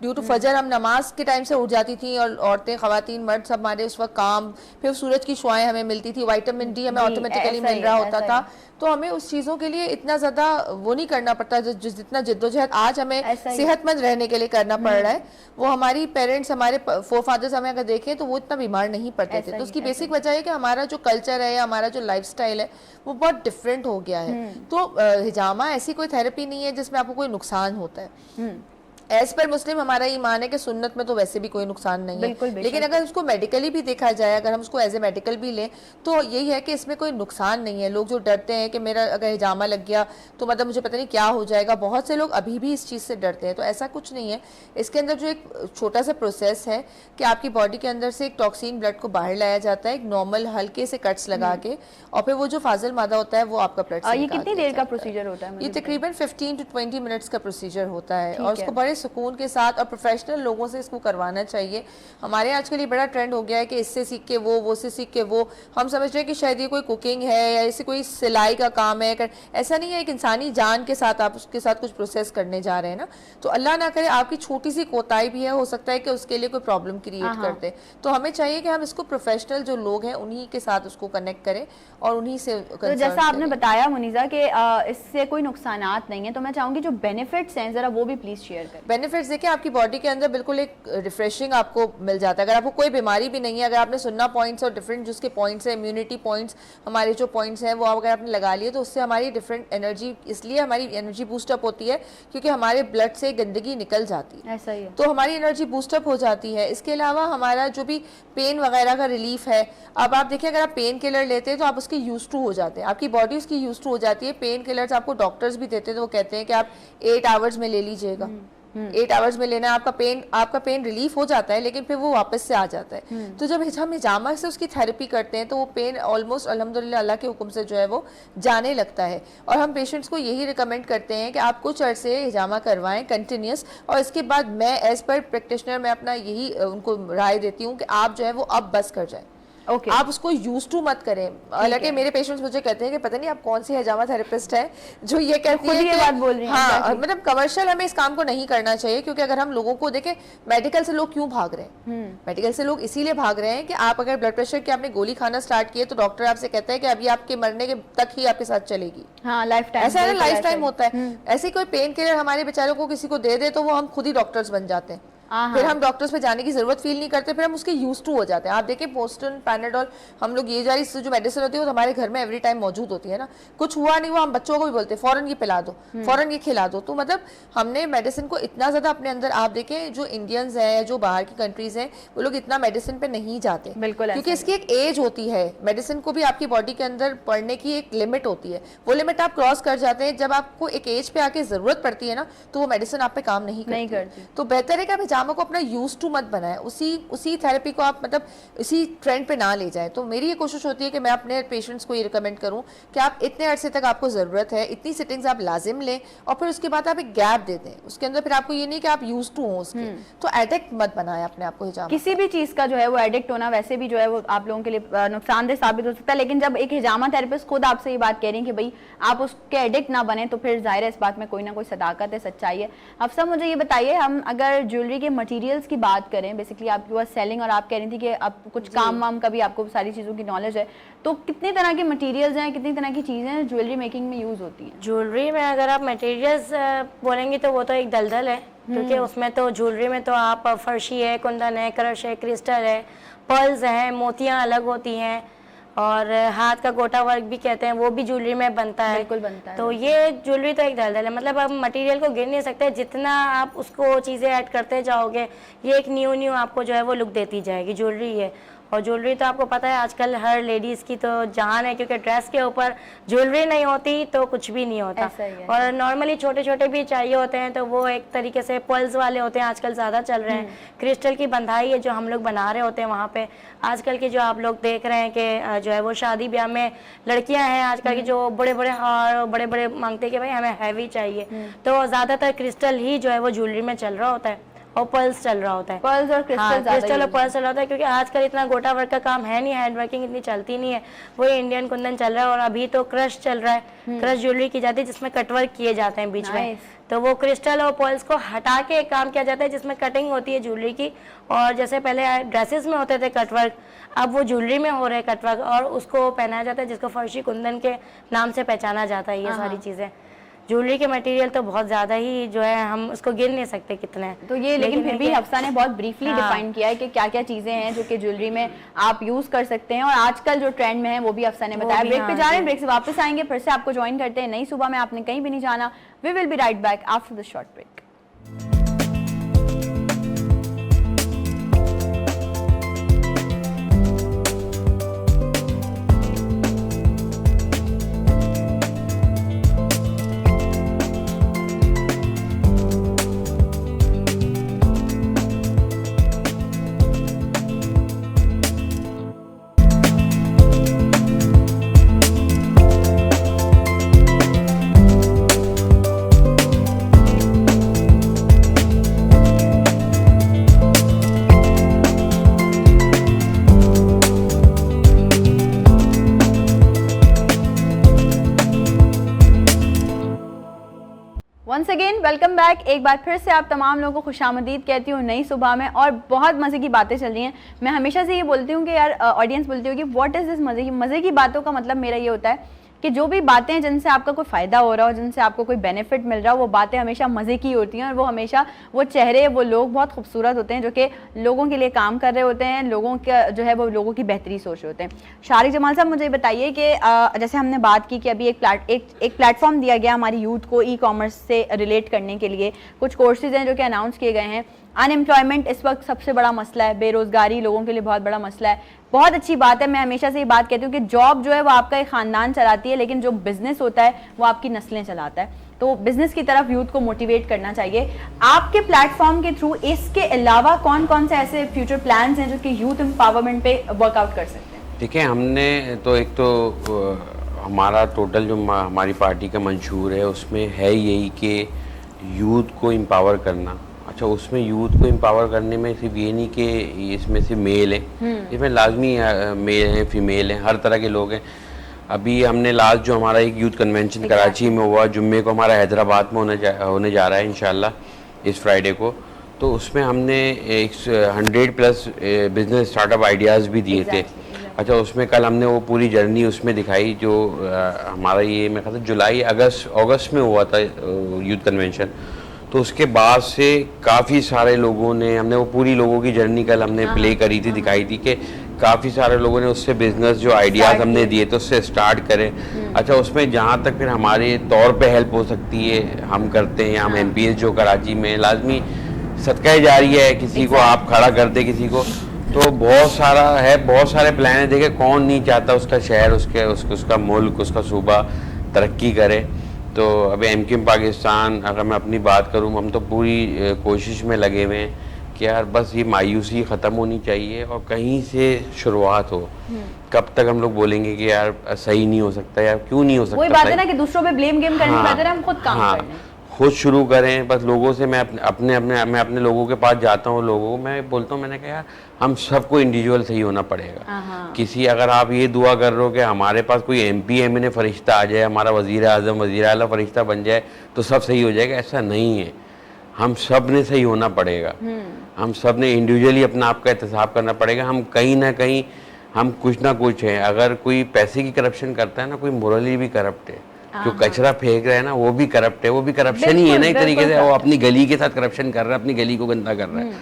ड्यू टू फजर हम नमाज के टाइम से उठ जाती थी, और औरतें, खवातीन, मर्द सब हमारे उस वक्त काम, फिर सूरज की शुआएं हमें मिलती थी, विटामिन डी हमें ऑटोमेटिकली मिल रहा होता था। तो हमें उस चीज़ों के लिए इतना ज़्यादा वो नहीं करना पड़ता जितना जिद्दोजहद आज हमें सेहतमंद रहने के लिए करना पड़ रहा है। वो हमारी पेरेंट्स, हमारे फोर फादर्स हमें अगर देखें तो वो इतना बीमार नहीं पड़ते थे। तो उसकी बेसिक वजह है कि हमारा जो कल्चर है या हमारा जो लाइफस्टाइल है वो बहुत डिफरेंट हो गया है। तो हिजामा ऐसी कोई थेरेपी नहीं है जिसमें आपको कोई नुकसान होता है। एज पर मुस्लिम हमारा ईमान है कि सुन्नत में तो वैसे भी कोई नुकसान नहीं है, लेकिन अगर उसको मेडिकली भी देखा जाए, अगर हम उसको एज ए मेडिकल भी लें तो यही है कि इसमें कोई नुकसान नहीं है। लोग जो डरते हैं कि मेरा अगर हिजामा लग गया तो मतलब मुझे पता नहीं क्या हो जाएगा, बहुत से लोग अभी भी इस चीज़ से डरते हैं। तो ऐसा कुछ नहीं है। इसके अंदर जो एक छोटा सा प्रोसेस है कि आपकी बॉडी के अंदर से एक टॉक्सिन ब्लड को बाहर लाया जाता है, एक नॉर्मल हल्के से कट्स लगा के, और फिर वो जो फाजिल मादा होता है वो आपका ब्लड से ये कितनी देर का प्रोसीजर होता है? ये तकरीबन 15 to 20 मिनट्स का प्रोसीजर होता है, और उसको बड़े सुकून के साथ और प्रोफेशनल लोगों से इसको करवाना चाहिए। हमारे आजकल ये बड़ा ट्रेंड हो गया है कि इससे सीख के वो से सीख के वो, हम समझ रहे हैं कि शायद ये कोई कुकिंग है या ऐसे कोई सिलाई का काम है। ऐसा नहीं है, एक इंसानी जान के साथ आप उसके साथ कुछ प्रोसेस करने जा रहे हैं ना, तो अल्लाह ना करे आपकी छोटी सी कोताही भी है, हो सकता है कि उसके लिए कोई प्रॉब्लम क्रिएट कर दे। तो हमें चाहिए कि हम इसको प्रोफेशनल जो लोग हैं उन्हीं के साथ उसको कनेक्ट करें और उन्हीं से। तो जैसा आपने बताया मुनीज़ा कि इससे कोई नुकसानात नहीं है, तो मैं चाहूंगी जो बेनिफिट्स हैं जरा वो भी प्लीज शेयर करें। बेनिफिट्स देखिए, आपकी बॉडी के अंदर बिल्कुल एक रिफ्रेशिंग आपको मिल जाता है। अगर आपको कोई बीमारी भी नहीं है, अगर आपने सुन्ना पॉइंट्स और डिफरेंट जिसके पॉइंट्स है, इम्यूनिटी पॉइंट्स हमारे जो पॉइंट्स हैं वो अगर आपने लगा लिए तो उससे हमारी डिफरेंट एनर्जी, इसलिए हमारी एनर्जी बूस्टअप होती है क्योंकि हमारे ब्लड से गंदगी निकल जाती है। ऐसा ही है, तो हमारी एनर्जी बूस्टअप हो जाती है। इसके अलावा हमारा जो भी पेन वगैरह का रिलीफ है, अब आप देखिए अगर आप पेन किलर लेते हैं तो आप उसके यूज टू हो जाते हैं, आपकी बॉडी उसकी यूज टू हो जाती है। पेन किलर्स आपको डॉक्टर्स भी देते हैं, तो वो कहते हैं कि आप 8 आवर्स में ले लीजिएगा, 8 आवर्स में लेना, आपका पेन रिलीफ हो जाता है, लेकिन फिर वो वापस से आ जाता है। तो जब हम हिजामा से उसकी थेरेपी करते हैं तो वो पेन ऑलमोस्ट अल्हम्दुलिल्लाह अल्लाह के हुक्म से जो है वो जाने लगता है। और हम पेशेंट्स को यही रिकमेंड करते हैं कि आप कुछ अरसे हिजामा करवाएं कंटिन्यूस, और इसके बाद मैं एज पर प्रैक्टिशनर मैं अपना यही उनको राय देती हूँ कि आप जो है वो अब बस कर जाएं। आप उसको यूज टू मत करें। हालांकि मेरे पेशेंट्स मुझे कहते हैं कि पता नहीं आप कौन सी हिजामा थेरेपिस्ट है जो ये कहती है ये बात बोल रही है। हाँ, मतलब कमर्शियल हमें इस काम को नहीं करना चाहिए, क्योंकि अगर हम लोगों को देखें, मेडिकल से लोग क्यों भाग रहे हैं? मेडिकल से लोग इसीलिए भाग रहे हैं कि आप अगर ब्लड प्रेशर की आपने गोली खाना स्टार्ट किए तो डॉक्टर आपसे कहता है कि अभी आपके मरने के तक ही आपके साथ चलेगी। हाँ, लाइफ टाइम, ऐसा है, लाइफ टाइम होता है। ऐसे कोई पेन किलर हमारे बेचारों को किसी को दे दे तो वो हम खुद ही डॉक्टर्स बन जाते हैं, फिर हम डॉक्टर्स पे जाने की जरूरत फील नहीं करते, फिर हम उसके यूज टू हो जाते हैं। आप देखिए पोस्टन, पैनाडोल, हम लोग ये जारी जो मेडिसिन होती है वो हमारे घर में एवरी टाइम मौजूद होती है ना। कुछ हुआ नहीं हुआ हम बच्चों को भी बोलते हैं फौरन ये पिला दो, फौरन ये खिला दो। तो मतलब हमने मेडिसिन को इतना ज्यादा अपने अंदर, आप देखें जो इंडियंस हैं, जो बाहर की कंट्रीज हैं, वो लोग इतना मेडिसिन पे नहीं जाते, बिल्कुल, क्योंकि इसकी एक एज होती है। मेडिसिन को भी आपकी बॉडी के अंदर पड़ने की एक लिमिट होती है, वो लिमिट आप क्रॉस कर जाते हैं। जब आपको एक एज पे आके जरूरत पड़ती है ना तो वो मेडिसिन आप पे काम नहीं करती। तो बेहतर है कि आप हिजामा को अपना यूज टू मत बनाएं, उसी थेरेपी को आप मतलब इसी ट्रेंड पे ना ले जाएं। तो मेरी ये कोशिश होती है कि मैं अपने पेशेंट्स को ये रिकमेंड करूं कि आप इतने अरसे तक आपको ज़रूरत है, इतनी सिटिंग्स आप लाजिम लें और फिर उसके बाद आप एक गैप दे दें। उसके अंदर फिर आपको ये नहीं कि आप यूज टू हो उसके, तो एडिक्ट मत बनाएं अपने आप को हिजामा। किसी भी चीज का जो है वो एडिक्ट होना वैसे भी जो है वो आप लोगों के लिए नुकसानदेह साबित हो सकता है, लेकिन जब एक हिजामा थेरेपिस्ट खुद आपसे ये बात कह रही है कि भाई आप उसके एडिक्ट ना बने, तो फिर जाहिर है इस बात में कोई ना कोई सदाकत है, सच्चाई है। अफसा मुझे ये बताइए, हम अगर ज्वेलरी के मटेरियल्स की बात करें, बेसिकली आपके पास सेलिंग और आप कह रही थी कि आप कुछ काम वाम का भी आपको सारी चीज़ों की नॉलेज है, तो कितने तरह के मटेरियल्स हैं, कितनी तरह की चीज़ें ज्वेलरी मेकिंग में यूज़ होती हैं? ज्वेलरी में अगर आप मटेरियल्स बोलेंगे तो वो तो एक दलदल है, क्योंकि उसमें तो ज्वेलरी में तो आप फर्शी है, कुंदन है, क्रश है, क्रिस्टल है, पर्ल्स हैं, मोतियाँ अलग होती हैं, और हाथ का गोटा वर्क भी कहते हैं, वो भी ज्वेलरी में बनता है। बिल्कुल बनता है। तो ये ज्वेलरी तो एक दलदल है, मतलब आप मटेरियल को गिन नहीं सकते, जितना आप उसको चीज़ें ऐड करते जाओगे ये एक न्यू आपको जो है वो लुक देती जाएगी ज्वेलरी है। और ज्वेलरी तो आपको पता है आजकल हर लेडीज़ की तो जान है, क्योंकि ड्रेस के ऊपर ज्वेलरी नहीं होती तो कुछ भी नहीं होता। और नॉर्मली छोटे छोटे भी चाहिए होते हैं तो वो एक तरीके से पर्ल्स वाले होते हैं, आजकल ज़्यादा चल रहे हैं। क्रिस्टल की बंधाई है जो हम लोग बना रहे होते हैं वहाँ पे। आजकल के जो आप लोग देख रहे हैं कि जो है वो शादी ब्याह में लड़कियां हैं आजकल की जो बड़े बड़े हार बड़े बड़े मांगते हैं कि भाई हमें हैवी चाहिए, तो ज़्यादातर क्रिस्टल ही जो है वो ज्वेलरी में चल रहा होता है और पर्ल्स चल रहा होता है। पर्ल्स और क्रिस्टल हाँ, क्रिस्टल और पर्ल्स चल रहा होता है, क्योंकि आजकल इतना गोटा वर्क का काम है नहीं, हैंड वर्किंग इतनी चलती नहीं है, वही इंडियन कुंदन चल रहा है। और अभी तो क्रश चल रहा है, क्रश ज्वेलरी की जाती है जिसमें कटवर्क किए जाते हैं बीच में, तो वो क्रिस्टल और पर्ल्स को हटा के एक काम किया जाता है जिसमें कटिंग होती है ज्वेलरी की। और जैसे पहले ड्रेसेस में होते थे कटवर्क, अब वो ज्वेलरी में हो रहे हैं कटवर्क और उसको पहनाया जाता है, जिसको फर्शी कुंदन के नाम से पहचाना जाता है। ये सारी चीज़ें ज्वेलरी के मटेरियल तो बहुत ज़्यादा ही जो है हम उसको गिन नहीं सकते कितने हैं। तो ये लेकिन फिर भी हफ्सा ने बहुत ब्रीफली डिफाइन किया है कि क्या क्या चीज़ें हैं जो कि ज्वेलरी में आप यूज़ कर सकते हैं, और आजकल जो ट्रेंड में है वो भी हफ्सा ने बताया। ब्रेक पे जा रहे हैं, ब्रेक से वापस आएंगे, फिर से आपको ज्वाइन करते हैं नई सुबह में। आपने कहीं भी नहीं जाना, we will be right back after the short break. Once again welcome back. एक बार फिर से आप तमाम लोगों को खुशामदीद कहती हूँ नई सुबह में, और बहुत मज़े की बातें चल रही हैं। मैं हमेशा से ये बोलती हूँ कि यार ऑडियंस बोलती होगी व्हाट इज़ दिस मज़े की बातों का मतलब मेरा ये होता है कि जो भी बातें हैं जिनसे आपका कोई फ़ायदा हो रहा हो, जिनसे आपको कोई बेनिफिट मिल रहा हो, वो बातें हमेशा मज़े की होती हैं, और वो हमेशा वो चेहरे वो लोग बहुत खूबसूरत होते हैं जो कि लोगों के लिए काम कर रहे होते हैं, लोगों का जो है वो लोगों की बेहतरी सोच रहे होते हैं। शारिक जमाल साहब मुझे बताइए कि जैसे हमने बात की कि अभी एक प्लेटफॉर्म दिया गया हमारी यूथ को ई कॉमर्स से रिलेट करने के लिए, कुछ कोर्सेज हैं जो कि अनाउंस किए गए हैं। अनएम्प्लॉयमेंट इस वक्त सबसे बड़ा मसला है, बेरोज़गारी लोगों के लिए बहुत बड़ा मसला है। बहुत अच्छी बात है, मैं हमेशा से ये बात कहती हूँ कि जॉब जो है वो आपका एक ख़ानदान चलाती है, लेकिन जो बिज़नेस होता है वो आपकी नस्लें चलाता है। तो बिज़नेस की तरफ यूथ को मोटिवेट करना चाहिए। आपके प्लेटफॉर्म के थ्रू इसके अलावा कौन कौन से ऐसे फ्यूचर प्लान्स हैं जो कि यूथ एम्पावरमेंट पे वर्कआउट कर सकते हैं? देखिए, हमने तो एक तो हमारा टोटल जो हमारी पार्टी का मंशूर है उसमें है यही कि यूथ को एम्पावर करना। अच्छा, उसमें यूथ को एम्पावर करने में सिर्फ ये नहीं कि इसमें सिर्फ मेल है, इसमें लाजमी मेल हैं, फीमेल हैं, हर तरह के लोग हैं। अभी हमने लास्ट जो हमारा एक यूथ कन्वेंशन कराची में हुआ, जुम्मे को हमारा हैदराबाद में होने जा रहा है इंशाल्लाह इस फ्राइडे को, तो उसमें हमने 100+ बिजनेस स्टार्टअप आइडियाज़ भी दिए थे। अच्छा, उसमें कल हमने वो पूरी जर्नी उसमें दिखाई जो हमारा ये मेरे ख्याल से जुलाई अगस्त में हुआ था यूथ कन्वेंशन। तो उसके बाद से काफ़ी सारे लोगों ने, हमने वो पूरी लोगों की जर्नी कल हमने प्ले करी थी, दिखाई थी कि काफ़ी सारे लोगों ने उससे बिज़नेस जो आइडियाज़ हमने दिए थे उससे स्टार्ट करें। अच्छा, उसमें जहाँ तक फिर हमारे तौर पे हेल्प हो सकती है हम करते हैं। हम MPS जो कराची में लाजमी सदका जारी है, किसी को आप खड़ा करते किसी को, तो बहुत सारा है, बहुत सारे प्लान है। देखे कौन नहीं चाहता उसका शहर, उसका मुल्क, उसका सूबा तरक्की करे। तो अभी MQM पाकिस्तान, अगर मैं अपनी बात करूँ, हम तो पूरी कोशिश में लगे हुए हैं कि यार बस ये मायूसी ख़त्म होनी चाहिए और कहीं से शुरुआत हो। कब तक हम लोग बोलेंगे कि यार सही नहीं हो सकता, यार क्यों नहीं हो सकता? वही बात है सही? ना कि दूसरों पे ब्लेम गेम करने से हाँ, बेहतर है हम खुद काम हाँ, कर लें। खुद शुरू करें। बस लोगों से मैं अपने लोगों के पास जाता हूँ, लोगों को मैं बोलता हूँ, मैंने कहा यार हम सबको इंडिविजुअल सही होना पड़ेगा। किसी अगर आप ये दुआ कर रहे हो कि हमारे पास कोई MP MNA फरिश्ता आ जाए, हमारा वज़ीर आज़म वज़ीर आला फरिश्ता बन जाए तो सब सही हो जाएगा, ऐसा नहीं है। हम सब ने सही होना पड़ेगा, हम सब ने इंडिविजुअली अपना आप का एहतसाब करना पड़ेगा। हम कहीं ना कहीं हम कुछ ना कुछ है। अगर कोई पैसे की करप्शन करता है ना, कोई मोरली भी करप्ट है। जो कचरा फेंक रहा है ना वो भी करप्ट है, वो भी करप्शन ही है ना एक तरीके से। वो अपनी गली के साथ करप्शन कर रहा है, अपनी गली को गंदा कर रहा है।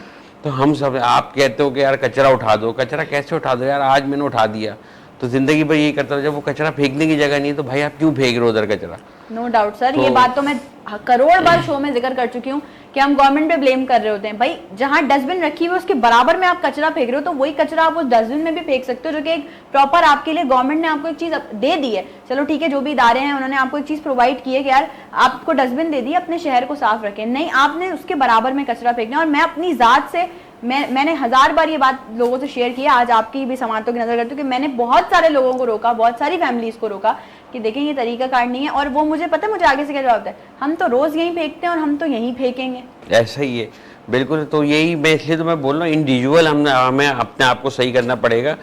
तो हम सब, आप कहते हो कि यार कचरा उठा दो, कचरा कैसे उठा दो यार? आज मैंने उठा दिया तो जिंदगी भर यही करता रहो। जब वो कचरा फेंकने की जगह नहीं है तो भाई आप क्यों फेंक रहे हो उधर कचरा? नो डाउट सर, ये बात तो मैं करोड़ बार शो में जिक्र कर चुकी हूँ कि हम गवर्नमेंट पे ब्लेम कर रहे होते हैं। भाई जहाँ डस्टबिन रखी हुई है उसके बराबर में आप कचरा फेंक रहे हो, तो वही कचरा आप उस डस्टबिन में भी फेंक सकते हो, जो कि एक प्रॉपर आपके लिए गवर्नमेंट ने आपको एक चीज दे दी है। चलो ठीक है, जो भी इदारे हैं उन्होंने आपको एक चीज प्रोवाइड की है कि यार आपको डस्टबिन दे दी, अपने शहर को साफ रखें। नहीं, आपने उसके बराबर में कचरा फेंकना है। और मैं अपनी जात से मैंने 1000 बार ये बात लोगों से शेयर की है, आज आपकी भी समातों की नजर करती हूँ कि मैंने बहुत सारे लोगों को रोका, बहुत सारी फैमिलीज को रोका कि देखें ये तरीका कार नहीं है। और वो मुझे पता है मुझे आगे से क्या जवाब है, हम तो रोज यहीं फेंकते हैं और हम तो यहीं फेंकेंगे। ऐसा ही है बिल्कुल। तो यही मैं इसलिए तो मैं बोल रहा हूँ, इंडिविजुअल हमें अपने आप को सही करना पड़ेगा।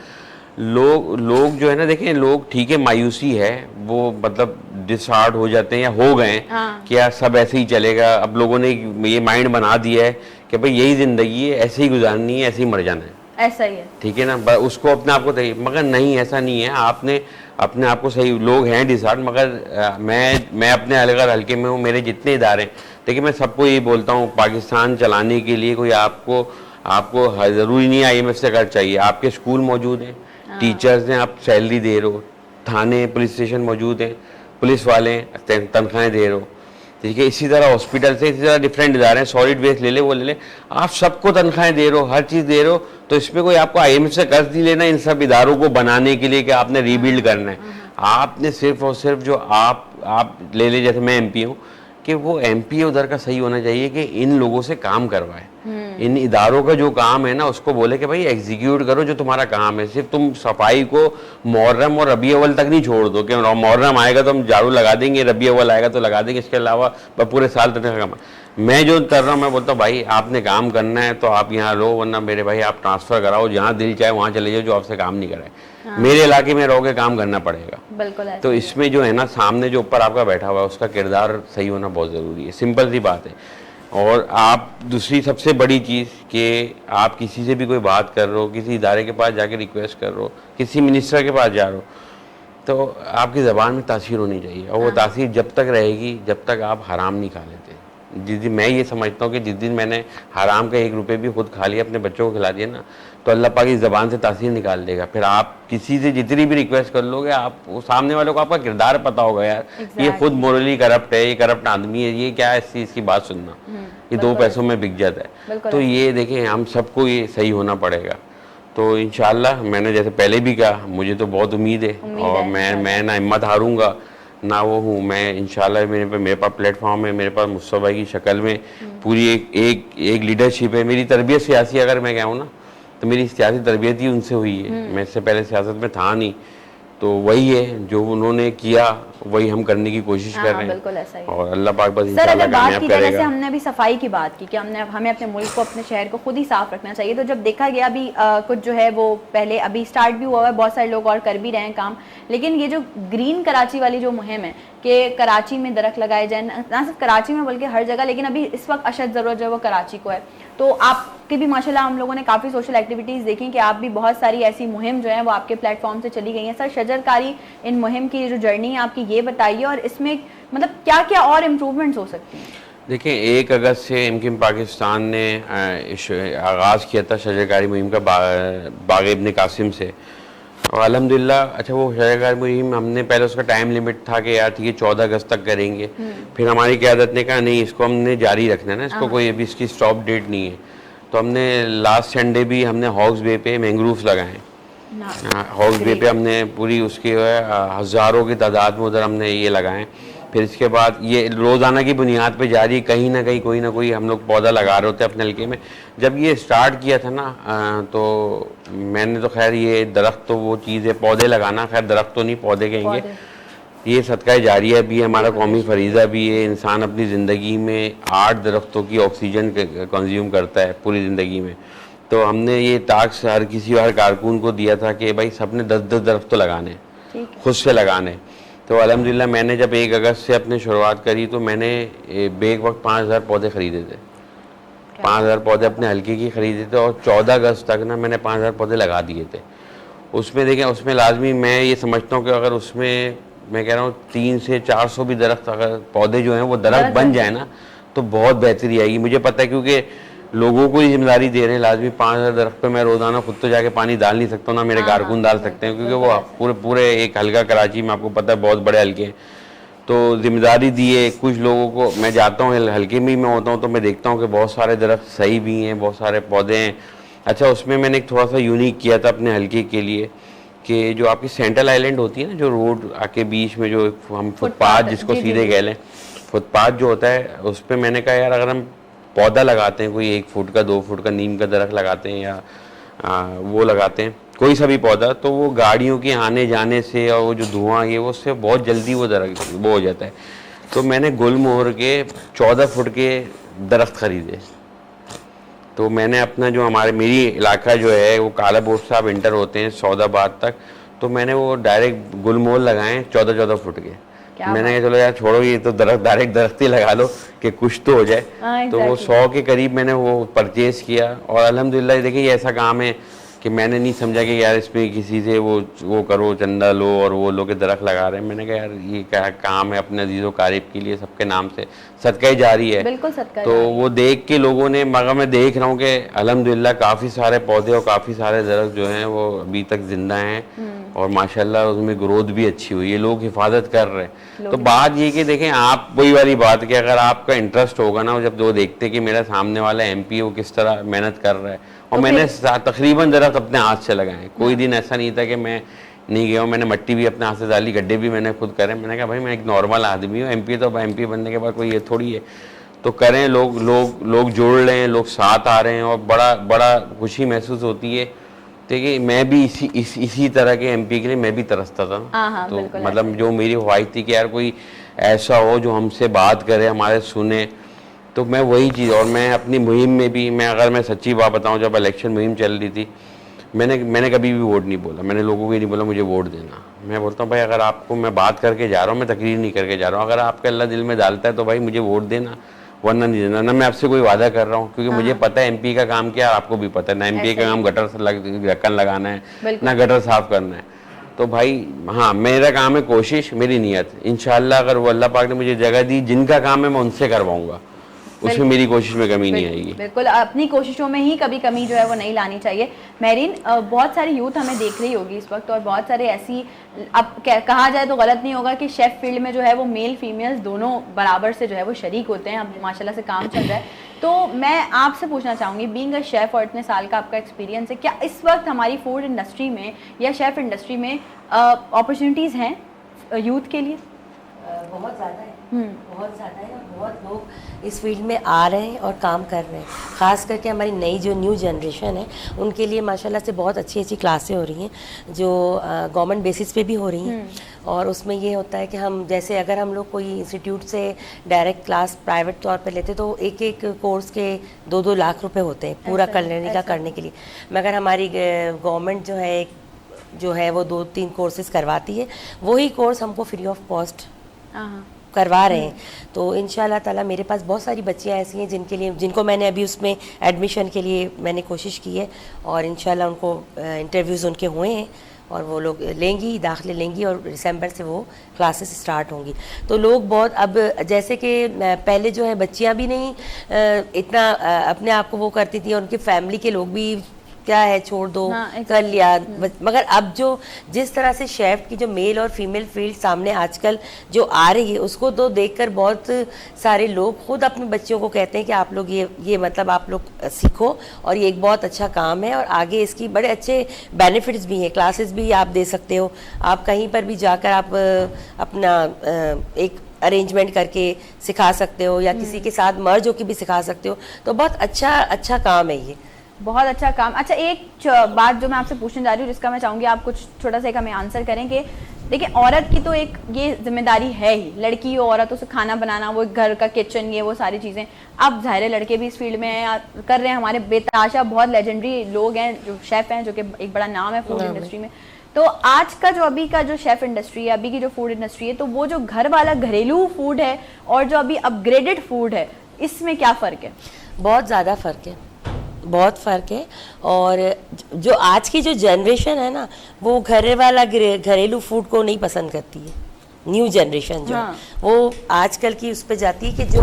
लोग जो है ना, देखें लोग ठीक है मायूसी है, वो मतलब डिसहार्ट हो जाते हैं या हो गए कि यार सब ऐसे ही चलेगा। अब लोगों ने ये माइंड बना दिया है कि भाई यही जिंदगी है, ऐसे ही गुजारनी है, ऐसे ही मर जाना है। ऐसा ही है, ठीक है ना, उसको अपने आप को मगर नहीं, ऐसा नहीं है। आपने अपने आप को सही, लोग हैं डिसहार्ट, मगर मैं अपने अलग हल्के में हूँ, मेरे जितने इदारे हैं। देखिए मैं सबको ये बोलता हूँ, पाकिस्तान चलाने के लिए कोई आपको ज़रूरी नहीं IMF से कर्ज चाहिए। आपके स्कूल मौजूद हैं, टीचर्स हैं, आप सैलरी दे रहे हो, थाने पुलिस स्टेशन मौजूद हैं, पुलिस वाले तनख्वाहें दे रहे हो। ठीक है, इसी तरह हॉस्पिटल से, इसी तरह डिफरेंट इदारे हैं, सॉलिड वेस्ट ले ले, वो ले ले, आप सबको तनख्वाहें दे रहे हो, हर चीज़ दे रहे हो। तो इसमें कोई आपको IMF से कर्ज नहीं लेना इन सब इदारों को बनाने के लिए कि आपने रीबिल्ड करना है। आपने सिर्फ और सिर्फ जो आप ले ले, जैसे मैं MP हूँ, कि वो MP उधर का सही होना चाहिए कि इन लोगों से काम करवाए। इन इदारों का जो काम है ना उसको बोले कि भाई एग्जीक्यूट करो जो तुम्हारा काम है। सिर्फ तुम सफाई को मुहर्रम और रबी अव्वल तक नहीं छोड़ दो कि मुहर्रम आएगा तो हम झाड़ू लगा देंगे, रबी अव्वल आएगा तो लगा देंगे, इसके अलावा पूरे साल तक काम। मैं जो कर रहा हूँ, मैं बोलता हूँ भाई आपने काम करना है तो आप यहाँ रहो, वरना मेरे भाई आप ट्रांसफर कराओ, जहाँ दिल चाहे वहाँ चले जाओ, जो आपसे काम नहीं कराए। मेरे इलाके में रहोगे, काम करना पड़ेगा। बिल्कुल। तो इसमें जो है ना, सामने जो ऊपर आपका बैठा हुआ है उसका किरदार सही होना बहुत ज़रूरी है, सिंपल सी बात है। और आप दूसरी सबसे बड़ी चीज़ कि आप किसी से भी कोई बात कर रहे हो, किसी इदारे के पास जाके रिक्वेस्ट कर रहे हो, किसी मिनिस्टर के पास जा रहे हो, तो आपकी ज़बान में तासीर होनी चाहिए। और वो तासीर जब तक रहेगी जब तक आप हराम नहीं खा लेते। जिस दिन मैं ये समझता हूँ कि जिस दिन मैंने हराम का 1 रुपये भी खुद खा लिया, अपने बच्चों को खिला दिया ना, तो अल्लाह पाक इस ज़बान से तासीर निकाल देगा। फिर आप किसी से जितनी भी रिक्वेस्ट कर लोगे, आप वो सामने वालों को आपका किरदार पता होगा, यार ये खुद मोरली करप्ट है, ये करप्ट आदमी है, ये क्या है इसकी बात सुनना, ये 2 पैसों में बिक जाता है। तो ये देखें, हम सबको ये सही होना पड़ेगा। तो इंशाल्लाह, मैंने जैसे पहले भी कहा, मुझे तो बहुत उम्मीद है और मैं ना हिम्मत हारूंगा ना वो हूँ। मैं इंशाल्लाह मेरे पास प्लेटफॉर्म है, मेरे पास मुस्तफा भाई की शक्ल में पूरी एक लीडरशिप है। मेरी तरबियत सियासी अगर मैं कहूँ ना, तो मेरी सियासी तरबियत ही उनसे हुई है। मैं इससे पहले सियासत में था नहीं, तो वही है जो उन्होंने किया वही हम करने की कोशिश कर रहे हैं। बिल्कुल ऐसा ही। और अल्लाह पाक बस सर, इंशाल्लाह अगर बात कामयाब की जाए, जैसे करेगा। हमने अभी सफाई की बात की कि हमें अपने मुल्क को, अपने शहर को खुद ही साफ रखना चाहिए, तो जब देखा गया अभी कुछ जो है वो पहले अभी स्टार्ट भी हुआ है, बहुत सारे लोग और कर भी रहे हैं काम, लेकिन ये जो ग्रीन कराची वाली जो मुहिम है कि कराची में दरख्त लगाए जाए, ना सिर्फ कराची में बल्कि हर जगह, लेकिन अभी इस वक्त अशद ज़रूरत जो है वो कराची को है। तो आपके भी माशाल्लाह हम लोगों ने काफ़ी सोशल एक्टिविटीज़ देखी कि आप भी बहुत सारी ऐसी मुहिम जो है वो आपके प्लेटफॉर्म से चली गई हैं। सर, शजरकारी इन मुहिम की जो जर्नी है आपकी, ये बताइए, और इसमें मतलब क्या क्या और इम्प्रूवमेंट्स हो सकती हैं? देखिए, 1 अगस्त से इमकिन पाकिस्तान ने आगाज़ किया था शजरकारी मुहिम का बाग इब्न कासिम से, और अल्हम्दुलिल्लाह अच्छा वो शजरकारी मुहिम हमने पहले उसका टाइम लिमिट था कि यार ठीक है 14 अगस्त तक करेंगे। फिर हमारी क़यादत ने कहा नहीं, इसको हमने जारी रखना है ना, इसको कोई अभी इसकी स्टॉप डेट नहीं है। तो हमने लास्ट संडे भी हमने हॉक्स बे पे मैंग्रोव्स लगाए। हॉक्स बे पे हमने पूरी उसकी हज़ारों की तादाद में उधर हमने ये लगाएं फिर इसके बाद ये रोज़ाना की बुनियाद पे जारी, कहीं ना कहीं कोई ना कोई हम लोग पौधा लगा रहे होते हैं अपने हल्के में। जब ये स्टार्ट किया था ना तो मैंने तो खैर ये दरख्त तो वो चीज़ है, पौधे लगाना, खैर दरख्त तो नहीं पौधे कहेंगे, ये सदका जारिया भी है, हमारा कौमी फरीज़ा भी है। इंसान अपनी ज़िंदगी में 8 दरख्तों की ऑक्सीजन कंज्यूम करता है पूरी ज़िंदगी में। तो हमने ये टास्क हर किसी हर कारकुन को दिया था कि भाई सबने 10-10 दरख्त तो लगाने, खुद से लगाने। तो अल्हम्दुलिल्लाह मैंने जब 1 अगस्त से अपनी शुरुआत करी तो मैंने बेक वक्त 5000 पौधे ख़रीदे थे, 5000 पौधे अपने हल्के की ख़रीदे थे और 14 अगस्त तक ना मैंने 5000 पौधे लगा दिए थे। उसमें देखें, उसमें लाजमी मैं ये समझता हूँ कि अगर उसमें मैं कह रहा हूँ 300 से 400 भी दरख्त, अगर पौधे जो हैं वो दरख्त बन जाए ना तो बहुत बेहतरी आएगी। मुझे पता है क्योंकि लोगों को ही जिम्मेदारी दे रहे हैं लाजमी। 5000 दरख्त पे मैं रोज़ाना खुद तो जाके पानी डाल नहीं सकता, ना मेरे कारकुन डाल सकते हैं, क्योंकि वो पूरे एक हल्का कराची में आपको पता है बहुत बड़े हल्के हैं, तो जिम्मेदारी दी है कुछ लोगों को। मैं जाता हूँ हल्के में ही मैं होता हूँ तो मैं देखता हूँ कि बहुत सारे दरख्त सही भी हैं, बहुत सारे पौधे हैं। अच्छा, उसमें मैंने एक थोड़ा सा यूनिक किया था अपने हल्के के लिए कि जो आपकी सेंट्रल आइलैंड होती है ना, जो रोड आके बीच में जो हम फुटपाथ जिसको सीधे कह लें, फुटपाथ जो होता है उस पर मैंने कहा यार अगर हम पौधा लगाते हैं, कोई 1 फुट का 2 फुट का नीम का दरख्त लगाते हैं या वो लगाते हैं कोई सा भी पौधा, तो वो गाड़ियों के आने जाने से और वो जो धुआं ये वो उससे बहुत जल्दी वो दरख्त वो हो जाता है। तो मैंने गुलमोहर के 14 फुट के दरख्त ख़रीदे। तो मैंने अपना जो मेरी इलाका जो है वो काला बोट साहब इंटर होते हैं सौदाबाद तक, तो मैंने वो डायरेक्ट गुलमोहर लगाए 14-14 फुट के। मैंने कहा चलो यार छोड़ो, ये तो डायरेक्ट दरख्त ही लगा लो कि कुछ तो हो जाए। तो वो 100 के करीब मैंने वो परचेज़ किया और अल्हम्दुलिल्लाह देखिए ये ऐसा काम है कि मैंने नहीं समझा कि यार इसमें किसी से वो करो, चंदा लो और वो लो के दरख्त लगा रहे हैं। मैंने कहा यार ये क्या काम है अपने अजीज़ो कारिब के लिए, सबके नाम से सदका जारी है। बिल्कुल सदका तो वो देख के लोगों ने, मगर मैं देख रहा हूँ कि अल्हम्दुलिल्लाह काफ़ी सारे पौधे और काफ़ी सारे दरख्त जो हैं वो अभी तक जिंदा हैं और माशाल्लाह उसमें ग्रोथ भी अच्छी हुई है, लोग हिफाजत कर रहे हैं। तो बात ये कि देखें आप वही वाली बात कि अगर आपका इंटरेस्ट होगा ना, जब वो देखते कि मेरा सामने वाला MP वो किस तरह मेहनत कर रहा है, और मैंने तकरीबन दरख्त अपने हाथ से लगाए, कोई दिन ऐसा नहीं था कि मैं नहीं गया हूँ। मैंने मट्टी भी अपने हाथ से डाली, गड्ढे भी मैंने खुद करे। मैंने कहा भाई मैं एक नॉर्मल आदमी हूँ, MP तो MP बनने के बाद कोई ये थोड़ी है, तो करें। लोग जुड़ रहे हैं, लोग साथ आ रहे हैं और बड़ा खुशी महसूस होती है। देखिए मैं भी इसी तरह के MP के लिए मैं भी तरसता था ना। तो मतलब जो मेरी ख्वाहिश थी कि यार कोई ऐसा हो जो हमसे बात करे, हमारे सुने, तो मैं वही चीज़। और मैं अपनी मुहिम में भी, अगर मैं सच्ची बात बताऊं, जब इलेक्शन मुहिम चल रही थी मैंने कभी भी वोट नहीं बोला, मैंने लोगों को ये नहीं बोला मुझे वोट देना। मैं बोलता हूँ भाई अगर आपको मैं बात करके जा रहा हूँ, मैं तकरीर नहीं करके जा रहा हूँ, अगर आपका अल्लाह दिल में डालता है तो भाई मुझे वोट देना, वरना नहीं देना। ना मैं आपसे कोई वादा कर रहा हूँ, क्योंकि मुझे पता है MP का काम क्या है, आपको भी पता है ना। MP का काम गटर से ढक्कन लगाना है ना, गटर साफ करना है। तो भाई हाँ, मेरा काम है कोशिश, मेरी नीयत। इंशाल्लाह अगर वो अल्लाह पाक ने मुझे जगह दी, जिनका काम है मैं उनसे करवाऊंगा, उसमें मेरी कोशिश में कमी नहीं आएगी। बिल्कुल, अपनी कोशिशों में ही कभी कमी जो है वो नहीं लानी चाहिए। मेरीन, बहुत सारी यूथ हमें देख रही होगी इस वक्त और बहुत सारे ऐसी, अब कहा जाए तो गलत नहीं होगा कि शेफ़ फील्ड में जो है वो मेल फीमेल्स दोनों बराबर से जो है वो शरीक होते हैं। अब माशाल्लाह से काम चल रहा है, तो मैं आपसे पूछना चाहूँगी, बीइंग अ शेफ़ और इतने साल का आपका एक्सपीरियंस है, क्या इस वक्त हमारी फूड इंडस्ट्री में या शेफ़ इंडस्ट्री में अपॉर्चुनिटीज़ हैं यूथ के लिए? बहुत ज़्यादा है, बहुत ज़्यादा है और बहुत लोग इस फील्ड में आ रहे हैं और काम कर रहे हैं। ख़ास करके हमारी नई जो न्यू जनरेशन है उनके लिए माशाल्लाह से बहुत अच्छी अच्छी क्लासें हो रही हैं जो गवर्नमेंट बेसिस पे भी हो रही हैं। और उसमें ये होता है कि हम जैसे अगर हम लोग कोई इंस्टीट्यूट से डायरेक्ट क्लास प्राइवेट तौर पे लेते तो एक कोर्स के 2-2 लाख रुपए होते हैं पूरा करने के लिए। मगर हमारी गवर्नमेंट जो है वो 2-3 कोर्सेज करवाती है, वही कोर्स हमको फ्री ऑफ कॉस्ट करवा रहे हैं। तो इंशाल्लाह ताला मेरे पास बहुत सारी बच्चियां ऐसी हैं जिनको मैंने अभी उसमें एडमिशन के लिए मैंने कोशिश की है और इंशाल्लाह उनको इंटरव्यूज़ उनके हुए हैं और वो लोग दाखिले लेंगी और दिसंबर से वो क्लासेस स्टार्ट होंगी। तो लोग बहुत, अब जैसे कि पहले जो है बच्चियां भी नहीं इतना अपने आप को वो करती थी और उनकी फैमिली के लोग भी क्या है छोड़ दो, कर लिया। मगर अब जिस तरह से शेफ की जो मेल और फीमेल फील्ड सामने आजकल जो आ रही है उसको तो देखकर बहुत सारे लोग खुद अपने बच्चों को कहते हैं कि आप लोग ये मतलब आप लोग सीखो और ये एक बहुत अच्छा काम है और आगे इसकी बड़े अच्छे बेनिफिट्स भी हैं। क्लासेस भी आप दे सकते हो, आप कहीं पर भी जाकर आप अपना एक अरेंजमेंट करके सिखा सकते हो या किसी के साथ मर्ज होके भी सिखा सकते हो, तो बहुत अच्छा काम है ये। बहुत अच्छा काम। अच्छा, एक बात जो मैं आपसे पूछने जा रही हूँ, जिसका मैं चाहूंगी आप कुछ छोटा सा एक हमें आंसर करें कि देखिए, औरत की तो एक ये जिम्मेदारी है ही, लड़की हो औरत, उसे खाना बनाना, वो घर का किचन, ये वो सारी चीज़ें। अब ज़ाहिर है लड़के भी इस फील्ड में हैं, कर रहे हैं। हमारे बेतहाशा बहुत लेजेंडरी लोग हैं जो शेफ़ हैं, जो कि एक बड़ा नाम है फूड इंडस्ट्री में। तो आज का जो अभी का जो शेफ़ इंडस्ट्री है, अभी की जो फूड इंडस्ट्री है, तो वो जो घर वाला घरेलू फूड है और जो अभी अपग्रेडेड फूड है, इसमें क्या फ़र्क है? बहुत ज़्यादा फ़र्क है, बहुत फ़र्क है। और जो आज की जो जनरेशन है ना, वो घर वाला घरेलू फूड को नहीं पसंद करती है। न्यू जनरेशन जो हाँ। वो आजकल की उस पर जाती है कि जो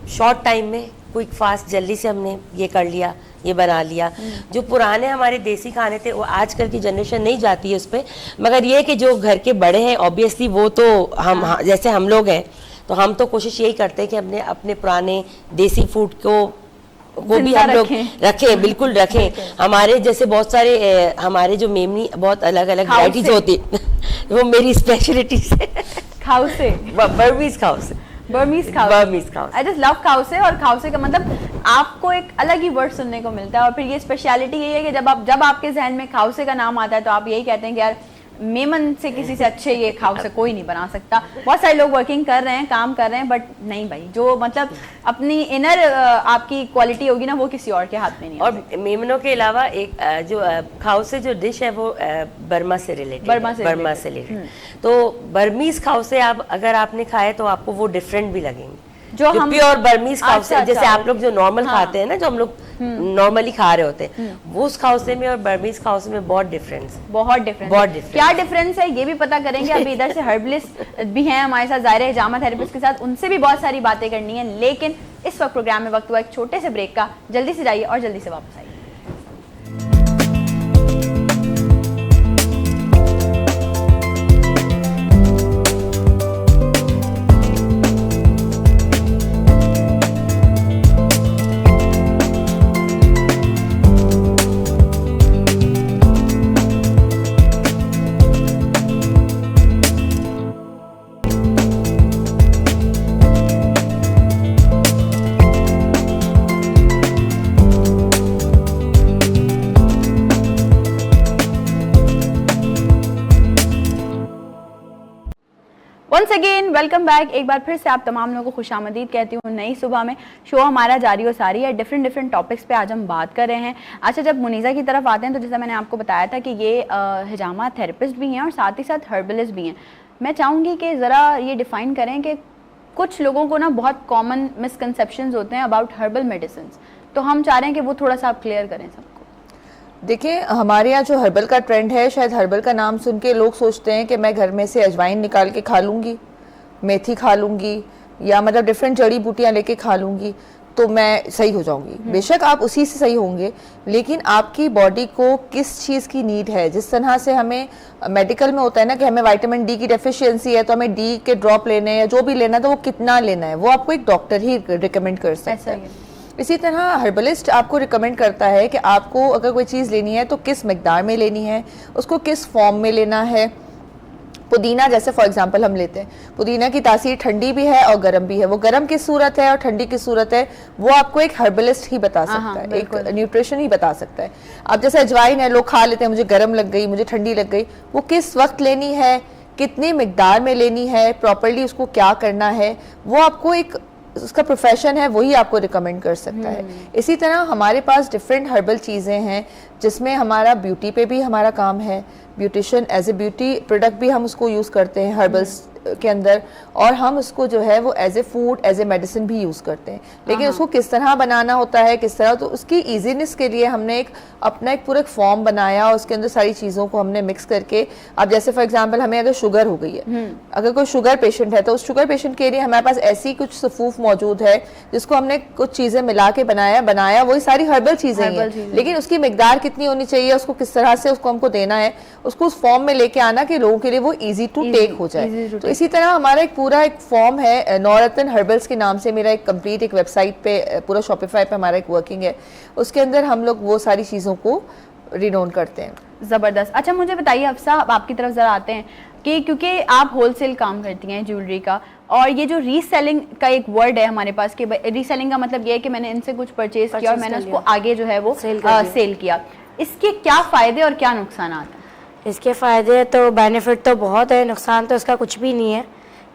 शॉर्ट टाइम में क्विक फास्ट जल्दी से हमने ये कर लिया, ये बना लिया। जो पुराने हमारे देसी खाने थे वो आजकल की जनरेशन नहीं जाती है उस पर। मगर ये कि जो घर के बड़े हैं ऑब्वियसली वो तो हम जैसे हम लोग हैं, तो हम तो कोशिश यही करते हैं कि अपने पुराने देसी फूड को भी हम लोग रखें, बिल्कुल रखें। हमारे जैसे बहुत सारे हमारे जो मेमनी बहुत अलग अलग वैराइटीज होती है वो मेरी स्पेशलिटी से khow suey, Burmese khow suey, Burmese khow suey. I just love khow suey. और खाउसे का मतलब आपको एक अलग ही वर्ड सुनने को मिलता है। और फिर ये स्पेशलिटी यही है कि जब आपके जहन में खाउसे का नाम आता है तो आप यही कहते हैं कि यार मेमन से किसी से अच्छे ये खाउसे कोई नहीं बना सकता। बहुत सारे लोग वर्किंग कर रहे हैं, काम कर रहे हैं, बट नहीं भाई, जो मतलब अपनी इनर आपकी क्वालिटी होगी ना, वो किसी और के हाथ में नहीं। और मेमनों के अलावा एक जो खाउसे जो डिश है वो बर्मा से रिलेटेड। तो बर्मीज खाउसे आप अगर आपने खाए तो आपको वो डिफरेंट भी लगेंगे। जो हम प्योर बर्मीज खाउसे, जैसे आप लोग जो नॉर्मल खाते हैं ना, जो हम लोग नॉर्मली खा रहे होते हैं, वो उस खाउसे में और बर्मीज खाउसे में बहुत डिफरेंस। क्या डिफरेंस है ये भी पता करेंगे। अभी इधर से हर्बलिस्ट भी हैं हमारे साथ, ज़ाहिर है हिजामा थेरेपिस्ट के साथ, उनसे भी बहुत सारी बातें करनी है। लेकिन इस वक्त प्रोग्राम में वक्त हुआ एक छोटे से ब्रेक का। जल्दी से जाइए और जल्दी से वापस आइए। Once again welcome back. एक बार फिर से आप तमाम लोगों को खुशामदीद कहती हूँ नई सुबह में। शो हमारा जारी और सारी है, डिफरेंट टॉपिक्स पे आज हम बात कर रहे हैं। अच्छा, जब मुनीज़ा की तरफ आते हैं तो जैसा मैंने आपको बताया था कि ये हिजामा थेरेपिस्ट भी हैं और साथ ही साथ हर्बलिस्ट भी हैं। मैं चाहूँगी कि ज़रा ये डिफ़ाइन करें कि कुछ लोगों को ना बहुत कॉमन मिसकंसेप्शंस होते हैं अबाउट हर्बल मेडिसिन, तो हम चाह रहे हैं कि वो थोड़ा सा आप क्लियर करें सबको। देखिए, हमारे यहाँ जो हर्बल का ट्रेंड है, शायद हर्बल का नाम सुन के लोग सोचते हैं कि मैं घर में से अजवाइन निकाल के खा लूँगी, मेथी खा लूँगी, या मतलब डिफरेंट जड़ी बूटियाँ लेके खा लूँगी तो मैं सही हो जाऊँगी। बेशक आप उसी से सही होंगे, लेकिन आपकी बॉडी को किस चीज़ की नीड है। जिस तरह से हमें मेडिकल में होता है ना कि हमें विटामिन डी की डेफिशिएंसी है तो हमें डी के ड्रॉप लेने हैं या जो भी लेना है, तो वो कितना लेना है वो आपको एक डॉक्टर ही रिकमेंड कर सकता है। इसी तरह हर्बलिस्ट आपको रिकमेंड करता है कि आपको अगर कोई चीज़ लेनी है तो किस मिकदार में लेनी है, उसको किस फॉर्म में लेना है। पुदीना जैसे फॉर एग्जांपल हम लेते हैं, पुदीना की तासीर ठंडी भी है और गर्म भी है। वो गर्म किस सूरत है और ठंडी किस सूरत है वो आपको एक हर्बलिस्ट ही बता सकता है, एक न्यूट्रिशन ही बता सकता है। अब जैसे अजवाइन है, लोग खा लेते हैं, मुझे गर्म लग गई, मुझे ठंडी लग गई, वो किस वक्त लेनी है, कितनी मिकदार में लेनी है, प्रॉपरली उसको क्या करना है, वो आपको एक उसका प्रोफेशन है, वही आपको रिकमेंड कर सकता है। इसी तरह हमारे पास डिफरेंट हर्बल चीज़ें हैं जिसमें हमारा ब्यूटी पे भी हमारा काम है। Beautician as a beauty product भी हम उसको यूज़ करते हैं हर्बल्स के अंदर, और हम उसको जो है वो as a food as a medicine भी यूज़ करते हैं। लेकिन उसको किस तरह बनाना होता है, किस तरह, तो उसकी ईजीनेस के लिए हमने अपना एक पूरा फॉर्म बनाया और उसके अंदर सारी चीज़ों को हमने मिक्स करके, अब जैसे फॉर एग्जांपल हमें अगर शुगर हो गई है, अगर कोई शुगर पेशेंट है तो उस शुगर पेशेंट के लिए हमारे पास ऐसी कुछ सफूफ मौजूद है जिसको हमने कुछ चीज़ें मिला के बनाया वही सारी हर्बल चीज़ें हैं, लेकिन उसकी मिकदार कितनी होनी चाहिए, उसको किस तरह से उसको हमको देना है, उसको उस फॉर्म में लेके आना कि लोगों के लिए वो ईजी टू टेक हो जाए। तो इसी तरह हमारा एक पूरा एक फॉर्म है, नौरतन हर्बल्स के नाम से मेरा एक कंप्लीट एक वेबसाइट पे पूरा शॉपिफाई पे हमारा एक वर्किंग है, उसके अंदर हम लोग वो सारी चीज़ों को रिनोन करते हैं। ज़बरदस्त। अच्छा, मुझे बताइए अफसा, अब आपकी तरफ ज़रा आते हैं। कि क्योंकि आप होलसेल काम करती हैं ज्वेलरी का, और ये जो रीसेलिंग का एक वर्ड है हमारे पास कि रीसेलिंग का मतलब ये है कि मैंने इनसे कुछ परचेज किया और मैंने उसको आगे जो है वो सेल किया, इसके क्या फायदे और क्या नुकसान हैं? इसके फ़ायदे तो बेनिफिट तो बहुत है, नुकसान तो इसका कुछ भी नहीं है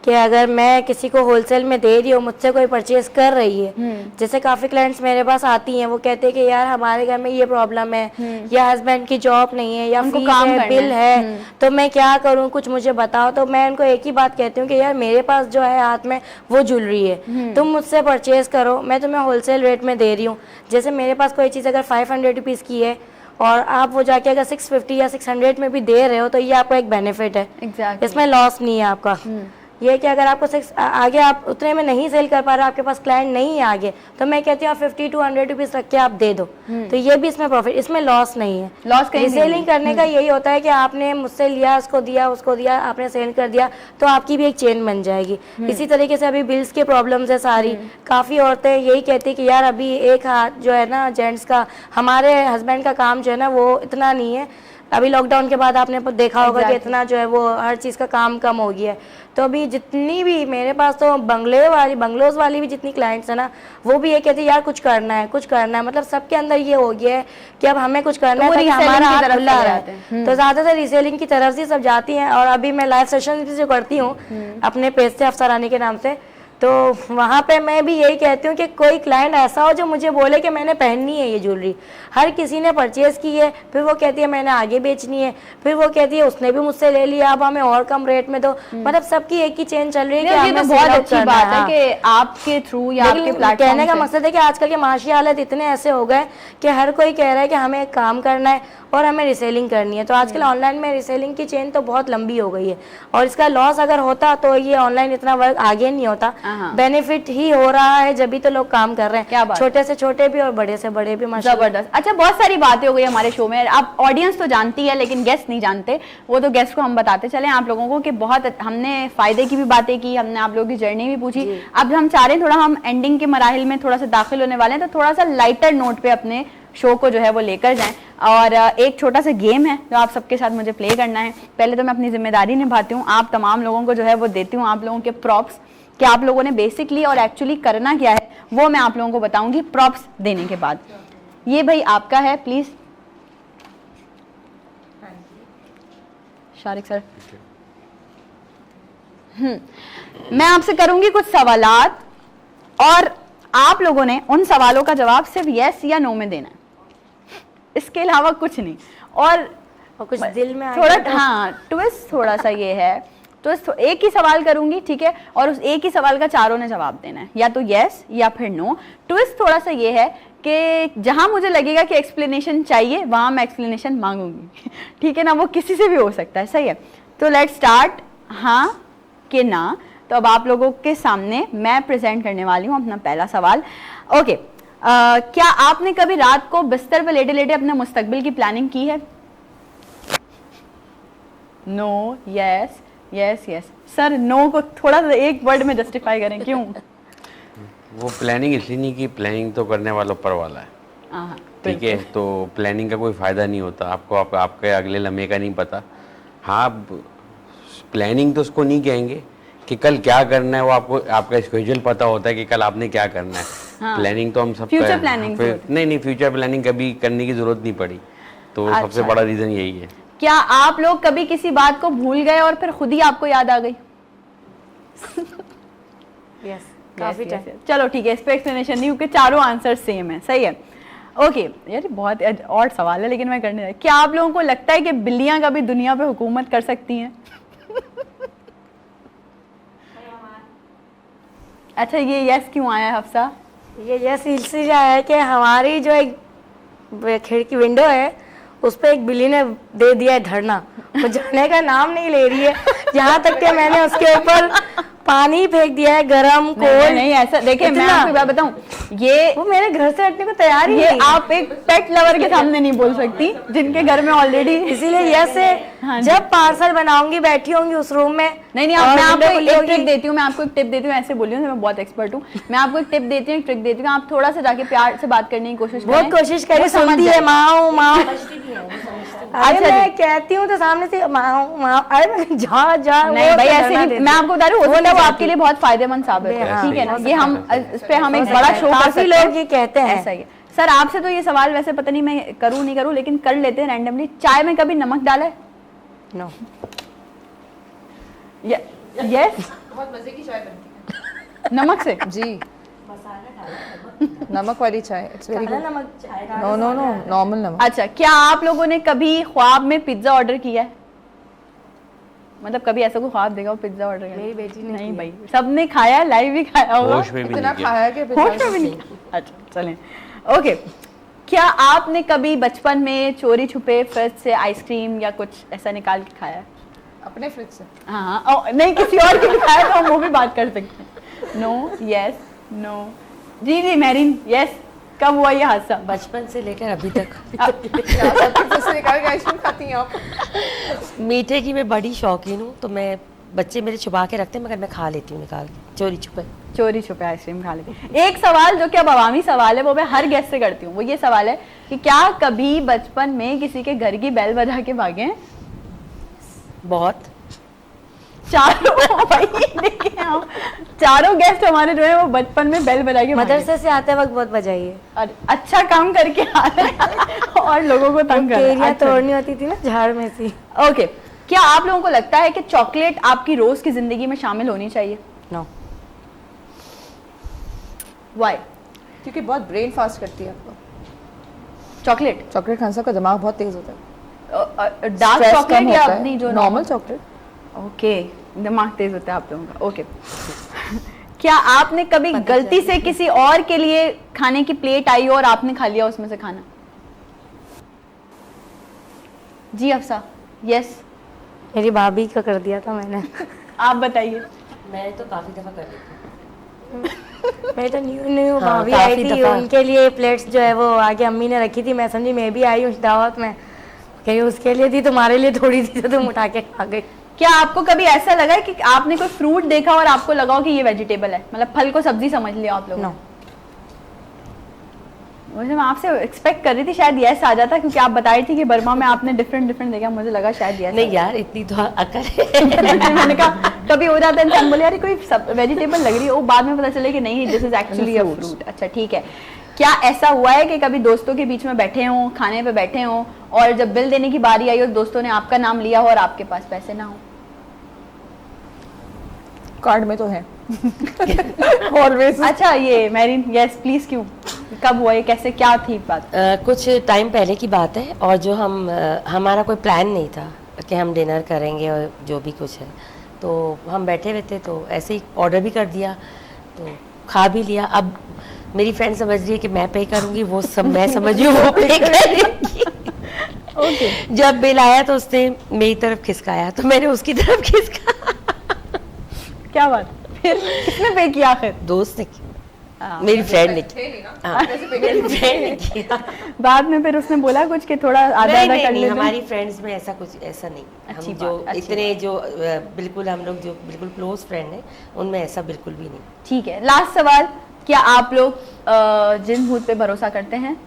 कि अगर मैं किसी को होलसेल में दे रही हूँ, मुझसे कोई परचेज कर रही है, जैसे काफ़ी क्लाइंट्स मेरे पास आती हैं, वो कहते हैं कि यार हमारे घर में ये प्रॉब्लम है, या हस्बैंड की जॉब नहीं है, या फीस है, बिल है, तो मैं क्या करूँ, कुछ मुझे बताओ। तो मैं उनको एक ही बात कहती हूँ कि यार मेरे पास जो है हाथ में वो ज्वेलरी है, तुम मुझसे परचेज करो, मैं तुम्हें होलसेल रेट में दे रही हूँ। जैसे मेरे पास कोई चीज़ अगर 500 रुपीज़ की है और आप वो जाके अगर 650 या 600 में भी दे रहे हो, तो ये आपका एक बेनिफिट है। इसमें लॉस नहीं है आपका। ये कि अगर आपको आगे आप उतने में नहीं सेल कर पा रहे, आपके पास क्लाइंट नहीं है आगे, तो मैं कहती हूँ आप 50 to 100 रुपीज़ रख के आप दे दो, तो ये भी इसमें प्रॉफिट, इसमें लॉस नहीं है। लॉस कहीं सेलिंग करने का यही होता है कि आपने मुझसे लिया, उसको दिया, आपने सेल कर दिया, तो आपकी भी एक चेन बन जाएगी। इसी तरीके से अभी बिल्स के प्रॉब्लम्स है सारी, काफ़ी औरतें यही कहती है कि यार अभी एक हाथ जो है ना जेंट्स का, हमारे हस्बैंड का काम जो है ना वो इतना नहीं है, अभी लॉकडाउन के बाद आपने देखा होगा कि इतना जो है वो हर चीज़ का काम कम हो गया है। तो अभी जितनी भी मेरे पास तो बंगलोज वाली भी जितनी क्लाइंट्स है ना, वो भी ये कहती है यार कुछ करना है, मतलब सबके अंदर ये हो गया है कि अब हमें कुछ करना है ताकि हमारा हाथ खुला रहे। तो ज़्यादातर रीसेलिंग की तरफ से सब जाती हैं। और अभी मैं लाइव सेशन भी जो करती हूँ अपने पेज से, अफसरानी के नाम से, तो वहाँ पे मैं भी यही कहती हूँ कि कोई क्लाइंट ऐसा हो जो मुझे बोले कि मैंने पहननी है ये ज्वेलरी। हर किसी ने परचेज़ की है, फिर वो कहती है मैंने आगे बेचनी है, फिर वो कहती है उसने भी मुझसे ले लिया, अब हमें और कम रेट में दो। मतलब सबकी एक ही चेन चल रही है कि हमें बहुत अच्छी बात है कि आपके थ्रू या आपके प्लेटफॉर्म, कहने का मकसद है कि आजकल के माशी हालत इतने ऐसे हो गए कि हर कोई कह रहा है कि हमें एक काम करना है और हमें रिसेलिंग करनी है। तो आजकल ऑनलाइन में रिसेलिंग की चेन तो बहुत लंबी हो गई है, और इसका लॉस अगर होता तो ये ऑनलाइन इतना वर्क आगे नहीं होता। बेनिफिट ही हो रहा है जब भी तो लोग काम कर रहे हैं, क्या बात, छोटे से छोटे भी और बड़े से बड़े भी। जबरदस्त। अच्छा, बहुत सारी बातें हो गई हमारे शो में, अब ऑडियंस तो जानती है लेकिन गेस्ट नहीं जानते, वो तो गेस्ट को हम बताते चले आप लोगों को कि बहुत हमने फायदे की भी बातें की, हमने आप लोगों की जर्नी भी पूछी। अब हम चाह रहे हैं थोड़ा हम एंडिंग के मराहिल में थोड़ा सा दाखिल होने वाले हैं, तो थोड़ा सा लाइटर नोट पे अपने शो को जो है वो लेकर जाएं, और एक छोटा सा गेम है जो आप सबके साथ मुझे प्ले करना है। पहले तो मैं अपनी जिम्मेदारी निभाती हूँ, आप तमाम लोगों को जो है वो देती हूँ आप लोगों के प्रॉप्स, कि आप लोगों ने बेसिकली और एक्चुअली करना क्या है वो मैं आप लोगों को बताऊंगी प्रॉप्स देने के बाद। ये भाई आपका है, प्लीज शारिक सर। मैं आपसे करूंगी कुछ सवालात और आप लोगों ने उन सवालों का जवाब सिर्फ यस या नो में देना है, इसके अलावा कुछ नहीं। और कुछ दिल में थोड़ा ट्विस्ट थोड़ा सा ये है, तो एक ही सवाल करूंगी, ठीक है, और उस एक ही सवाल का चारों ने जवाब देना है, या तो यस या फिर नो। ट्विस्ट थोड़ा सा ये है कि जहां मुझे लगेगा कि एक्सप्लेनेशन चाहिए वहां मैं एक्सप्लेनेशन मांगूंगी ठीक है ना, वो किसी से भी हो सकता है, सही है। तो लेट्स स्टार्ट, हाँ कि ना। तो अब आप लोगों के सामने मैं प्रेजेंट करने वाली हूँ अपना पहला सवाल। ओके, क्या आपने कभी रात को बिस्तर पर लेटे लेटे अपने मुस्तकबिल की प्लानिंग की है? No, yes, yes yes. Sir no को थोड़ा सा एक वर्ड में जस्टिफाई करें, क्यों? वो प्लानिंग इसलिए नहीं की, प्लानिंग तो करने वाला ऊपर वाला है, ठीक है, तो प्लानिंग का कोई फ़ायदा नहीं होता आपको, आपके अगले लम्हे का नहीं पता। हाँ, प्लानिंग तो उसको नहीं कहेंगे कि कल क्या करना है, वो आपको आपका स्केड्यूल पता होता है कि कल आपने क्या करना है। हाँ। प्लानिंग तो हम सब फ्यूचर प्लानिंग नहीं, फ्यूचर प्लानिंग कभी करने की जरूरत नहीं पड़ी, तो सबसे बड़ा रीज़न यही है। क्या आप लोग कभी किसी बात को भूल गए और फिर खुद ही आपको याद आ गई? यस, काफी टाइम। चलो ठीक है, इस पे एक्सप्लेनेशन नहीं, क्योंकि चारों आंसर सेम है, सही है। ओके यार, बहुत और सवाल है लेकिन मैं करने, क्या आप लोगों को लगता है कि बिल्लियां कभी दुनिया पे हुकूमत कर सकती हैं? अच्छा, ये यस क्यों आया है हफ्सा? ये यस इसलिए आया है कि हमारी जो एक खिड़की विंडो है उस पर एक बिल्ली ने दे दिया है धरना, वो जाने का नाम नहीं ले रही है। यहाँ तक कि मैंने उसके ऊपर पानी फेंक दिया है गरम नहीं, कोल्ड। नहीं ऐसा देखिए, मैं इतना- आपको एक बात बताऊं, ये वो मेरे घर से हटने को तैयार ही ये नहीं। आप एक पेट लवर के सामने नहीं बोल सकती, जिनके घर में ऑलरेडी इसीलिए यस है। हाँ जी। जब पार्सल बनाऊंगी बैठी होंगी उस रूम में, नहीं नहीं, और मैं window आपको खुली एक होगी। ट्रिक देती हूँ, मैं आपको एक टिप देती हूँ, ऐसे बोली हूँ, मैं बहुत एक्सपर्ट हूँ। मैं आपको एक टिप देती हूँ, एक ट्रिक देती हूँ, आप थोड़ा सा जाके प्यार से बात करने की कोशिश करें। बहुत कोशिश करी, वो समझ सुनती है जाएगी। माँ माँ। अच्छा अरे जी। मैं कहती हूँ तो सामने से माँ माँ, अरे जा जा। नहीं वो भाई तो ऐसे डरना नहीं, देती मैं है। आपको बता रही हूँ, हो सकता है वो आपके लिए बहुत फायदेमंद साबित हो, हाँ, ठीक है ना, हो ये हम इस पे हम एक बड़ा शो कर काफी सकते लोग हैं। ये कहते हैं। ऐसा ही है। सर आपसे तो ये सवाल वैसे पता नहीं मैं करूँ नहीं करूँ, लेकिन कर लेते हैं रैंडमली, चाय में कभी नमक डाला है? नो। यस, बहुत मजे की चाय बनती नमक से। है जी। नमक वाली चाय, इट्स वेरी गुड। नमक चाय का। नो नो नो, नॉर्मल नमक। अच्छा, क्या आप लोगों ने कभी ख्वाब में पिज्जा ऑर्डर किया है? मतलब कभी ऐसा कोई ख्वाब देखा हो पिज्जा ऑर्डर करने? मेरी बेटी ने नहीं भाई, सबने खाया, लाइव भी खाया होगा। होश में भी इतना नहीं किया। खाया कि होश में भी नहीं। अच्छा चलें, ओके। क्या आपने कभी बचपन में चोरी छुपे फ्रिज से आइसक्रीम या कुछ ऐसा निकाल के खाया है? अपने फ्रिज से। हाँ हाँ, नहीं किसी और की भी खाया तो हम वो भी बात कर सकते हैं। No, yes, no. जी जी मैरिन, यस। कब हुआ ये हादसा? बचपन से लेकर अभी तक फ्रिज से निकाल के आइसक्रीम खाती हैं आप? मीठे की मैं बड़ी शौकीन हूँ, तो मैं बच्चे मेरे छुपा के रखते हैं मगर मैं खा लेती हूँ निकाल के, चोरी छुपे। चोरी छुपे आइसक्रीम खा लेते। एक सवाल जो कि अब अवामी सवाल है, वो मैं हर गेस्ट से करती हूँ, वो ये सवाल है कि क्या कभी बचपन में किसी के घर की बेल बजा के भागे हैं? बहुत। चारों भाई देखिए हम चारों गेस्ट हमारे जो है वो बचपन में बेल बजा के भागे। मदरसे से आते वक्त बहुत बजाइए। और अच्छा काम करके आ रहे हैं और लोगों को तंग कर रहे हैं। केरियां अच्छा। तोड़नी होती थी ना झाड़ में से। ओके, क्या आप लोगों को लगता है कि चॉकलेट आपकी रोज की जिंदगी में शामिल होनी चाहिए? नो। व्हाई? क्योंकि बहुत ब्रेन फास्ट करती है आपको। चॉकलेट, चॉकलेट खाने से आपका दिमाग बहुत तेज होता है। डार्क Stress चॉकलेट कम या होता है। अपनी जो नॉर्मल चॉकलेट। ओके, दिमाग तेज होता है आप लोगों का। ओके। क्या आपने कभी गलती से किसी और के लिए खाने की प्लेट आई और आपने खा लिया उसमें से खाना? जी अफसा, यस। मेरी भाभी का कर दिया था मैंने। आप बताइए। मैं तो काफ़ी दफ़ा कर लेती हूँ। मैं तो न्यू हाँ, भाभी आई काफी थी, दफा। उनके लिए प्लेट्स जो है वो आगे अम्मी ने रखी थी, मैं समझी मैं भी आई हूँ उस दावत में, कहीं उसके लिए थी, तुम्हारे लिए थोड़ी थी तो तुम उठा के खा गई। क्या आपको कभी ऐसा लगा है कि आपने कोई फ्रूट देखा और आपको लगा हो कि ये वेजिटेबल है, मतलब फल को सब्जी समझ लिया आप लोग? नो। वैसे मैं आपसे एक्सपेक्ट कर रही थी शायद यस आ जाता, क्योंकि आप बता रही थी कि बर्मा में आपने डिफरेंट डिफरेंट देखा, मुझे लगा शायद यस। नहीं यार, इतनी तो अकल है। मैंने कहा कभी हो जाता है इंसान बोले यार कोई वेजिटेबल लग रही है, वो बाद में पता चले कि नहीं this is actually a fruit. अच्छा ठीक है। क्या ऐसा हुआ है कि कभी दोस्तों के बीच में बैठे हों, खाने पे बैठे हों, और जब बिल देने की बारी आई और दोस्तों ने आपका नाम लिया हो और आपके पास पैसे ना हो? कार्ड में तो है। ऑलवेज। अच्छा ये मैरिन, यस प्लीज, क्यों, कब हुआ ये, कैसे, क्या थी बात? कुछ टाइम पहले की बात है, और जो हमारा कोई प्लान नहीं था कि हम डिनर करेंगे और जो भी कुछ है, तो हम बैठे हुए थे तो ऐसे ही ऑर्डर भी कर दिया, तो खा भी लिया। अब मेरी फ्रेंड समझ रही है कि मैं पे करूँगी, वो सब मैं समझ रही हूँ वो पे करेगी। ओके। जब बिल आया तो उसने मेरी तरफ खिसकाया, तो मैंने उसकी तरफ खिसकाया। क्या बात, फिर किसने पे किया आखिर? दोस्त ने किया, मेरी फ्रेंड ने किया। हाँ, मेरी फ्रेंड ने किया। बाद में फिर उसने बोला कुछ कि थोड़ा आधा नहीं, आधा नहीं, कर नहीं, लेते? हमारी फ्रेंड्स में ऐसा कुछ ऐसा नहीं। अच्छी हम जो बात, अच्छी इतने जो बिल्कुल हम लोग जो बिल्कुल क्लोज फ्रेंड हैं, उनमें ऐसा बिल्कुल भी नहीं। ठीक है, लास्ट सवाल, क्या आप लोग जिन भूत पे भरोसा करते हैं?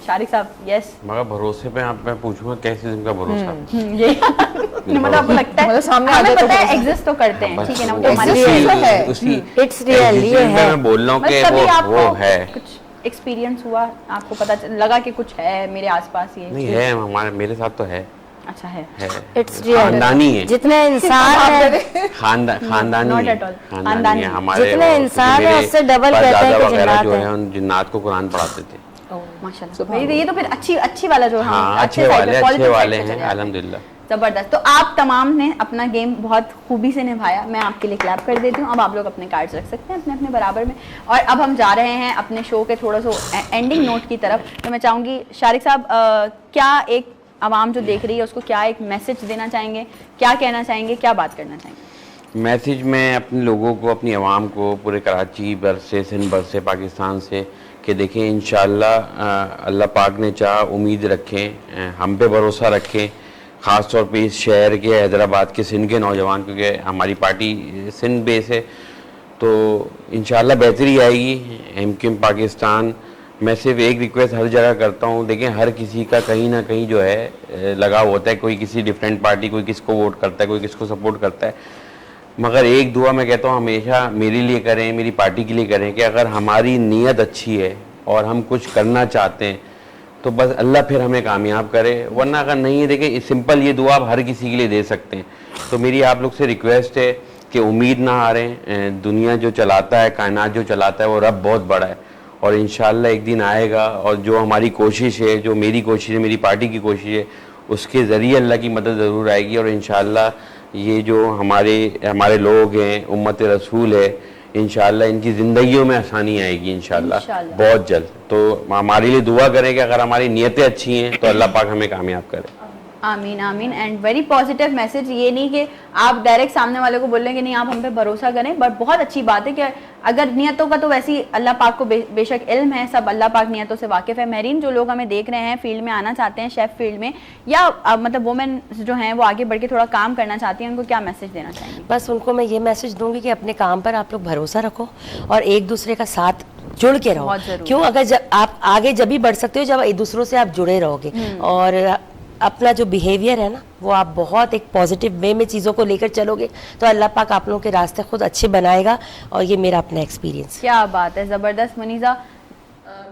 शारिक साहब, यस। मगर भरोसे पे आप, मैं पूछूंगा कैसे जिनका भरोसा? ये मतलब आपको लगता है मतलब सामने आ हमें जाए तो पता है भरोसा। एग्जिस्ट तो करते हैं, बस ठीक है ना, वो वो तो हमारे उसी- लिए उसी- है। उसी It's real, ये जिसमें है। मैं बोल रहा हूँ बस कि कभी वो आपको है। कुछ एक्सपीरियंस हुआ, आपको पता लगा कि कुछ है मेरे आसपास ये? नहीं है, हमारे मेरे साथ तो है। अच्छा है। It's real। खानदानी है, जितने इंसान है, खानदानी Not है, at all। खानदानी खानदानी। है हमारे। जितने वो- इंसान क्योंकि है, मेरे उससे डबल कहते हैं परदादा कि वगैरह जिन्नात जो है। है उन जिन्नात को कुरान पढ़ाते थे। माशाल्लाह, ये तो फिर अच्छी वाला जो हाँ, अच्छे side वाले पे, अच्छे positive वाले side पे हैं, चले जाते हैं। अल्हम्दुलिल्लाह। जबरदस्त। तो आप तमाम ने अपना गेम बहुत खूबी से निभाया, मैं आपके लिए क्लैप कर देती हूँ। अब आप लोग अपने कार्ड्स रख सकते हैं अपने अपने बराबर में। और अब हम जा रहे हैं अपने शो के थोड़ा सा एंडिंग नोट की तरफ। तो मैं चाहूँगी शारिक साहब, क्या एक आवाम जो देख रही है उसको क्या एक मैसेज देना चाहेंगे, क्या कहना चाहेंगे, क्या बात करना चाहेंगे? मैसेज मैं अपने लोगों को, अपनी आवाम को, पूरे कराची भर से, सिंध भर से, पाकिस्तान से, कि देखें इंशाल्लाह अल्लाह पाक ने चाहा, उम्मीद रखें, हम पे भरोसा रखें, ख़ास तौर पे इस शहर के, हैदराबाद के, सिंध के नौजवान, क्योंकि हमारी पार्टी सिंध बेस है, तो इंशाल्लाह बेहतरी आएगी। एमक्यूएम पाकिस्तान, मैं सिर्फ एक रिक्वेस्ट हर जगह करता हूँ, देखें हर किसी का कहीं ना कहीं जो है लगाव होता है, कोई किसी डिफरेंट पार्टी, कोई किसको वोट करता है, कोई किसको सपोर्ट करता है, मगर एक दुआ मैं कहता हूँ हमेशा मेरे लिए करें, मेरी पार्टी के लिए करें, कि अगर हमारी नीयत अच्छी है और हम कुछ करना चाहते हैं तो बस अल्लाह फिर हमें कामयाब करे, वरना अगर नहीं है, देखिए सिंपल ये दुआ आप हर किसी के लिए दे सकते हैं। तो मेरी आप लोग से रिक्वेस्ट है कि उम्मीद ना हारें, दुनिया जो चलाता है, कायनात जो चलाता है वो रब बहुत बड़ा है, और इंशाल्लाह एक दिन आएगा, और जो हमारी कोशिश है, जो मेरी कोशिश है, मेरी पार्टी की कोशिश है, उसके ज़रिए अल्लाह की मदद ज़रूर आएगी, और इंशाल्लाह ये जो हमारे लोग हैं, उम्मत रसूल है, इंशाल्लाह इनकी ज़िंदगियों में आसानी आएगी इंशाल्लाह बहुत जल्द। तो हमारे लिए दुआ करें कि अगर हमारी नीयतें अच्छी हैं तो अल्लाह पाक हमें कामयाब करे। आमीन आमीन। एंड वेरी पॉजिटिव मैसेज, ये नहीं कि आप डायरेक्ट सामने वाले को बोल रहे हैं कि नहीं आप हम पे भरोसा करें, बट बहुत अच्छी बात है कि अगर नियतों का तो वैसे ही अल्लाह पाक को बेशक इल्म है, सब अल्लाह पाक नियतों से वाकिफ़ है। मेरीन, जो लोग हमें देख रहे हैं, फील्ड में आना चाहते हैं, शेफ फील्ड में, या मतलब वुमेन जो हैं वो आगे बढ़ के थोड़ा काम करना चाहती हैं, उनको क्या मैसेज देना चाहेंगे? बस उनको मैं ये मैसेज दूंगी कि अपने काम पर आप लोग भरोसा रखो और एक दूसरे का साथ जुड़ के रहो। क्यों? अगर आप आगे जब भी बढ़ सकते हो जब एक दूसरों से आप जुड़े रहोगे, और अपना जो बिहेवियर है ना वो आप बहुत एक पॉजिटिव वे में चीज़ों को लेकर चलोगे तो अल्लाह पाक आप लोगों के रास्ते खुद अच्छे बनाएगा, और ये मेरा अपना एक्सपीरियंस। क्या बात है, ज़बरदस्त। मुनीज़ा,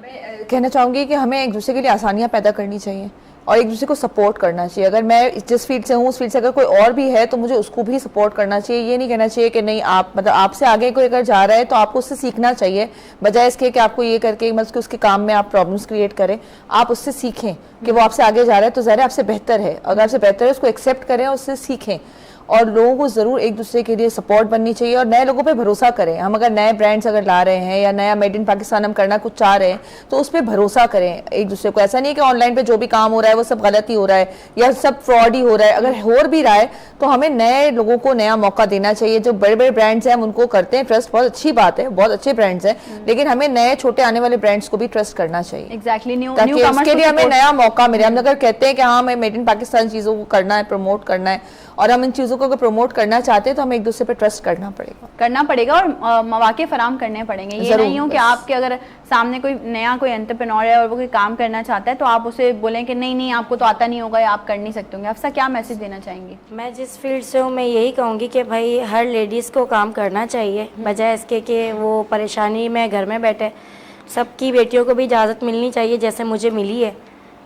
मैं कहना चाहूँगी कि हमें एक दूसरे के लिए आसानियाँ पैदा करनी चाहिए और एक दूसरे को सपोर्ट करना चाहिए। अगर मैं जिस फील्ड से हूँ उस फील्ड से अगर कोई और भी है तो मुझे उसको भी सपोर्ट करना चाहिए। ये नहीं कहना चाहिए कि नहीं आप मतलब आपसे आगे कोई अगर जा रहा है तो आपको उससे सीखना चाहिए, बजाय इसके कि आपको ये करके मतलब उसके काम में आप प्रॉब्लम्स क्रिएट करें। आप उससे सीखें कि वो आपसे आगे जा रहा है तो ज़रा आपसे बेहतर है, अगर आपसे बेहतर है उसको एक्सेप्ट करें और उससे सीखें। और लोगों को ज़रूर एक दूसरे के लिए सपोर्ट बननी चाहिए और नए लोगों पे भरोसा करें। हम अगर नए ब्रांड्स अगर ला रहे हैं या नया मेड इन पाकिस्तान हम करना कुछ चाह रहे हैं तो उस पर भरोसा करें एक दूसरे को। ऐसा नहीं है कि ऑनलाइन पे जो भी काम हो रहा है वो सब गलत ही हो रहा है या सब फ्रॉड ही हो रहा है। अगर हो भी रहा है तो हमें नए लोगों को नया मौका देना चाहिए। जो बड़े बड़े ब्रांड्स हैं हम उनको करते हैं ट्रस्ट, बहुत अच्छी बात है, बहुत अच्छे ब्रांड्स हैं, लेकिन हमें नए छोटे आने वाले ब्रांड्स को भी ट्रस्ट करना चाहिए। एग्जैक्टली, ताकि उसके लिए हमें नया मौका मिले। हम अगर कहते हैं कि हाँ हमें मेड इन पाकिस्तान चीज़ों को करना है, प्रमोट करना है, और हम इन चीज़ों को अगर प्रमोट करना चाहते हैं तो हमें एक दूसरे पे ट्रस्ट करना पड़ेगा और मौके फराम करने पड़ेंगे। ये नहीं हो कि आपके अगर सामने कोई नया कोई एंटरप्रेन्योर है और वो कोई काम करना चाहता है तो आप उसे बोलें कि नहीं आपको तो आता नहीं होगा या आप कर नहीं सकते होंगे। अफसा, क्या मैसेज देना चाहेंगी? मैं जिस फील्ड से हूँ मैं यही कहूँगी कि भाई हर लेडीज़ को काम करना चाहिए, बजाय इसके कि वो परेशानी में घर में बैठे। सबकी बेटियों को भी इजाज़त मिलनी चाहिए जैसे मुझे मिली है,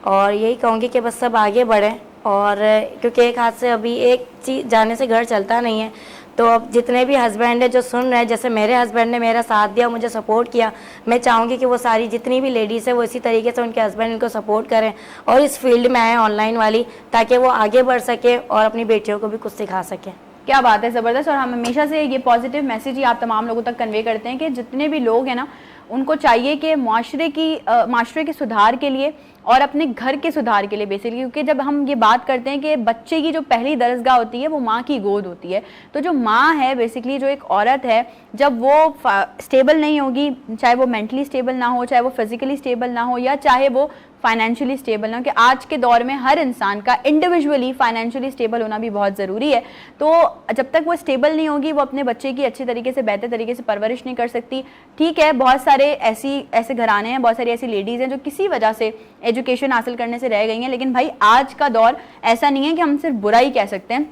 और यही कहूँगी कि बस सब आगे बढ़ें। और क्योंकि एक हाथ से अभी एक चीज़ जाने से घर चलता नहीं है, तो अब जितने भी हस्बैंड हैं जो सुन रहे हैं, जैसे मेरे हस्बैंड ने मेरा साथ दिया, मुझे सपोर्ट किया, मैं चाहूँगी कि वो सारी जितनी भी लेडीज़ है वो इसी तरीके से उनके हस्बैंड इनको सपोर्ट करें और इस फील्ड में आए ऑनलाइन वाली, ताकि वो आगे बढ़ सके और अपनी बेटियों को भी कुछ सिखा सकें। क्या बात है, ज़बरदस्त। और हम हमेशा से ये पॉजिटिव मैसेज ही आप तमाम लोगों तक कन्वे करते हैं कि जितने भी लोग हैं ना उनको चाहिए कि माशरे के सुधार के लिए और अपने घर के सुधार के लिए बेसिकली, क्योंकि जब हम ये बात करते हैं कि बच्चे की जो पहली दरसगाह होती है वो माँ की गोद होती है, तो जो माँ है बेसिकली, जो एक औरत है, जब वो स्टेबल नहीं होगी, चाहे वो मेंटली स्टेबल ना हो, चाहे वो फिजिकली स्टेबल ना हो, या चाहे वो फाइनेंशियली स्टेबल ना हो, कि आज के दौर में हर इंसान का इंडिविजुअली फाइनेंशियली स्टेबल होना भी बहुत ज़रूरी है। तो जब तक वो स्टेबल नहीं होगी वो अपने बच्चे की अच्छी तरीके से, बेहतर तरीके से परवरिश नहीं कर सकती। ठीक है, बहुत सारे ऐसे घराने हैं, बहुत सारी ऐसी लेडीज़ हैं जो किसी वजह से एजुकेशन हासिल करने से रह गई हैं, लेकिन भाई आज का दौर ऐसा नहीं है कि हम सिर्फ बुरा ही कह सकते हैं।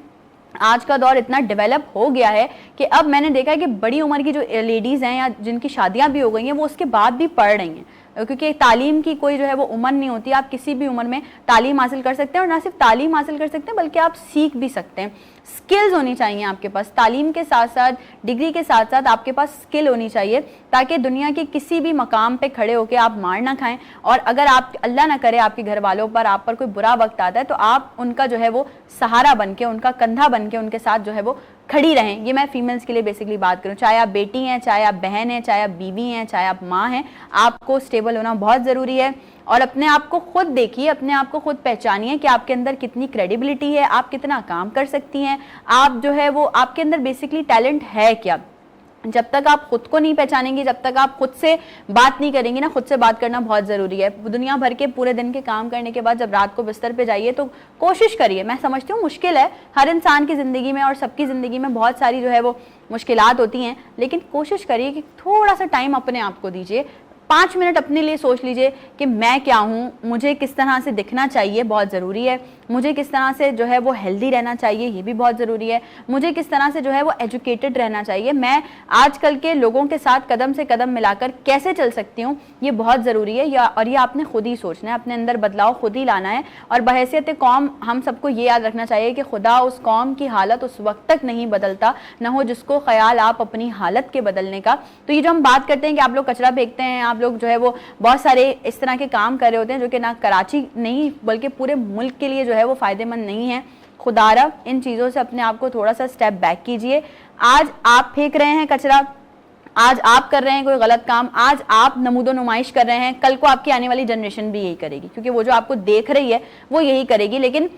आज का दौर इतना डेवलप हो गया है कि अब मैंने देखा है कि बड़ी उम्र की जो लेडीज़ हैं या जिनकी शादियां भी हो गई हैं वो उसके बाद भी पढ़ रही हैं, क्योंकि तालीम की कोई जो है वो उम्र नहीं होती। आप किसी भी उम्र में तालीम हासिल कर सकते हैं, और ना सिर्फ तालीम हासिल कर सकते हैं बल्कि आप सीख भी सकते हैं। स्किल्स होनी चाहिए आपके पास, तालीम के साथ साथ, डिग्री के साथ साथ आपके पास स्किल होनी चाहिए, ताकि दुनिया के किसी भी मकाम पे खड़े होकर आप मार ना खाएं। और अगर आप, अल्लाह ना करे, आपके घर वालों पर, आप पर कोई बुरा वक्त आता है तो आप उनका जो है वो सहारा बन के, उनका कंधा बन के उनके साथ जो है वो खड़ी रहें। ये मैं फीमेल्स के लिए बेसिकली बात करूं, चाहे आप बेटी हैं, चाहे आप बहन हैं, चाहे आप बीवी हैं, चाहे आप माँ हैं, आपको स्टेबल होना बहुत ज़रूरी है। और अपने आप को खुद देखिए, अपने आप को खुद पहचानिए कि आपके अंदर कितनी क्रेडिबिलिटी है, आप कितना काम कर सकती हैं, आप जो है वो आपके अंदर बेसिकली टैलेंट है क्या। जब तक आप खुद को नहीं पहचानेंगे, जब तक आप खुद से बात नहीं करेंगे ना, खुद से बात करना बहुत ज़रूरी है। दुनिया भर के पूरे दिन के काम करने के बाद जब रात को बिस्तर पे जाइए तो कोशिश करिए, मैं समझती हूँ मुश्किल है हर इंसान की ज़िंदगी में और सबकी ज़िंदगी में बहुत सारी जो है वो मुश्किलात होती हैं, लेकिन कोशिश करिए कि थोड़ा सा टाइम अपने आप को दीजिए। 5 मिनट अपने लिए सोच लीजिए कि मैं क्या हूँ, मुझे किस तरह से दिखना चाहिए, बहुत ज़रूरी है। मुझे किस तरह से जो है वो हेल्दी रहना चाहिए, ये भी बहुत ज़रूरी है। मुझे किस तरह से जो है वो एजुकेटेड रहना चाहिए, मैं आजकल के लोगों के साथ कदम से कदम मिलाकर कैसे चल सकती हूँ, ये बहुत ज़रूरी है। और ये आपने खुद ही सोचना है, अपने अंदर बदलाव खुद ही लाना है। और बहैसियत कौम हम सबको ये याद रखना चाहिए कि खुदा उस कौम की हालत उस वक्त तक नहीं बदलता न हो जिसको ख्याल आप अपनी हालत के बदलने का। तो ये जो हम बात करते हैं कि आप लोग कचरा फेंकते हैं, आप लोग जो है वो बहुत सारे इस तरह के काम कर रहे होते हैं जो कि ना कराची नहीं बल्कि पूरे मुल्क के लिए जो है वो फ़ायदेमंद नहीं है। खुदारा इन चीज़ों से अपने आप को थोड़ा सा स्टेप बैक कीजिए। आज आप फेंक रहे हैं कचरा, आज आप कर रहे हैं कोई गलत काम, आज आप नमूदो नुमाइश कर रहे हैं, कल को आपकी आने वाली जनरेशन भी यही करेगी, क्योंकि वो जो आपको देख रही है वो यही करेगी। लेकिन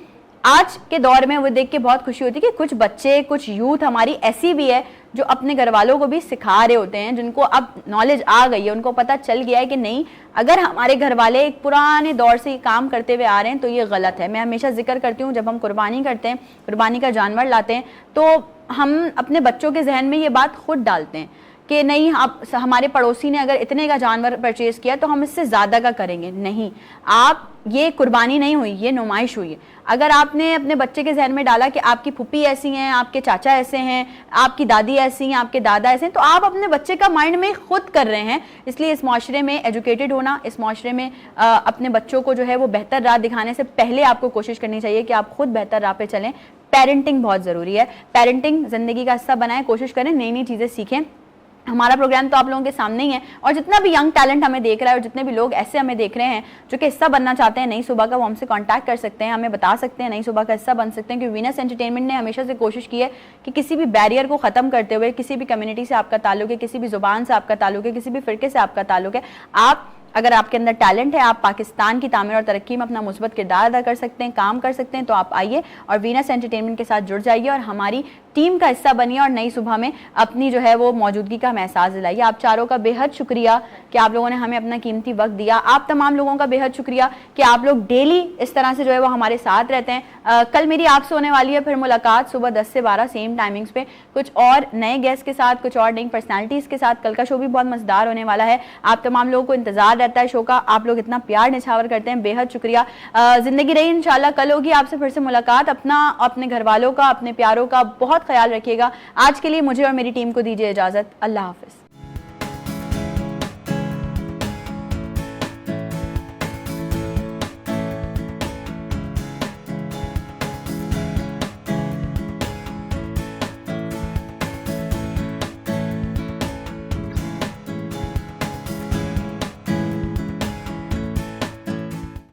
आज के दौर में वो देख के बहुत खुशी होती है कि कुछ बच्चे, कुछ यूथ हमारी ऐसी भी है जो अपने घर वालों को भी सिखा रहे होते हैं, जिनको अब नॉलेज आ गई है, उनको पता चल गया है कि नहीं, अगर हमारे घर वाले एक पुराने दौर से ये काम करते हुए आ रहे हैं तो ये गलत है। मैं हमेशा जिक्र करती हूँ, जब हम कुर्बानी करते हैं, कुर्बानी का जानवर लाते हैं, तो हम अपने बच्चों के जहन में ये बात खुद डालते हैं कि नहीं, आप हमारे पड़ोसी ने अगर इतने का जानवर परचेज किया तो हम इससे ज़्यादा का करेंगे। नहीं, आप ये कुर्बानी नहीं हुई, ये नुमाइश हुई है। अगर आपने अपने बच्चे के जहन में डाला कि आपकी फूफी ऐसी हैं, आपके चाचा ऐसे हैं, आपकी दादी ऐसी हैं, आपके दादा ऐसे हैं, तो आप अपने बच्चे का माइंड में खुद कर रहे हैं। इसलिए इस माशरे में एजुकेटेड होना, इस माशरे में अपने बच्चों को जो है वो बेहतर राह दिखाने से पहले आपको कोशिश करनी चाहिए कि आप खुद बेहतर राह पे चलें। पेरेंटिंग बहुत ज़रूरी है, पेरेंटिंग ज़िंदगी का हिस्सा बनाएं, कोशिश करें नई नई चीज़ें सीखें। हमारा प्रोग्राम तो आप लोगों के सामने ही है, और जितना भी यंग टैलेंट हमें देख रहा है और जितने भी लोग ऐसे हमें देख रहे हैं जो कि हिस्सा बनना चाहते हैं नई सुबह का, वो हमसे कांटेक्ट कर सकते हैं, हमें बता सकते हैं, नई सुबह का हिस्सा बन सकते हैं। क्योंकि वीनस एंटरटेनमेंट ने हमेशा से कोशिश की है कि किसी भी बैरियर को ख़त्म करते हुए, किसी भी कम्युनिटी से आपका ताल्लुक है, किसी भी ज़ुबान से आपका ताल्लुक है, किसी भी फ़िरके से आपका ताल्लुक है, आप अगर आपके अंदर टैलेंट है, आप पाकिस्तान की तामीर और तरक्की में अपना मुस्बत किरदार अदा कर सकते हैं, काम कर सकते हैं, तो आप आइए और वीनस एंटरटेनमेंट के साथ जुड़ जाइए और हमारी टीम का हिस्सा बनिए और नई सुबह में अपनी जो है वो मौजूदगी का एहसास दिलाइए। आप चारों का बेहद शुक्रिया कि आप लोगों ने हमें अपना कीमती वक्त दिया। आप तमाम लोगों का बेहद शुक्रिया कि आप लोग डेली इस तरह से जो है वो हमारे साथ रहते हैं। कल मेरी आपसे होने वाली है फिर मुलाकात सुबह 10 से 12 सेम टाइमिंग्स पे, कुछ और नए गेस्ट के साथ, कुछ और नई पर्सनैलिटीज़ के साथ। कल का शो भी बहुत मज़ेदार होने वाला है, आप तमाम लोगों को इंतजार रहता है शो का। आप लोग इतना प्यार निछावर करते हैं, बेहद शुक्रिया। ज़िंदगी रही इंशाल्लाह, कल होगी आपसे फिर से मुलाकात। अपना, अपने घर वालों का, अपने प्यारों का बहुत ख्याल रखिएगा। आज के लिए मुझे और मेरी टीम को दीजिए इजाज़त। अल्लाह हाफ़िज़।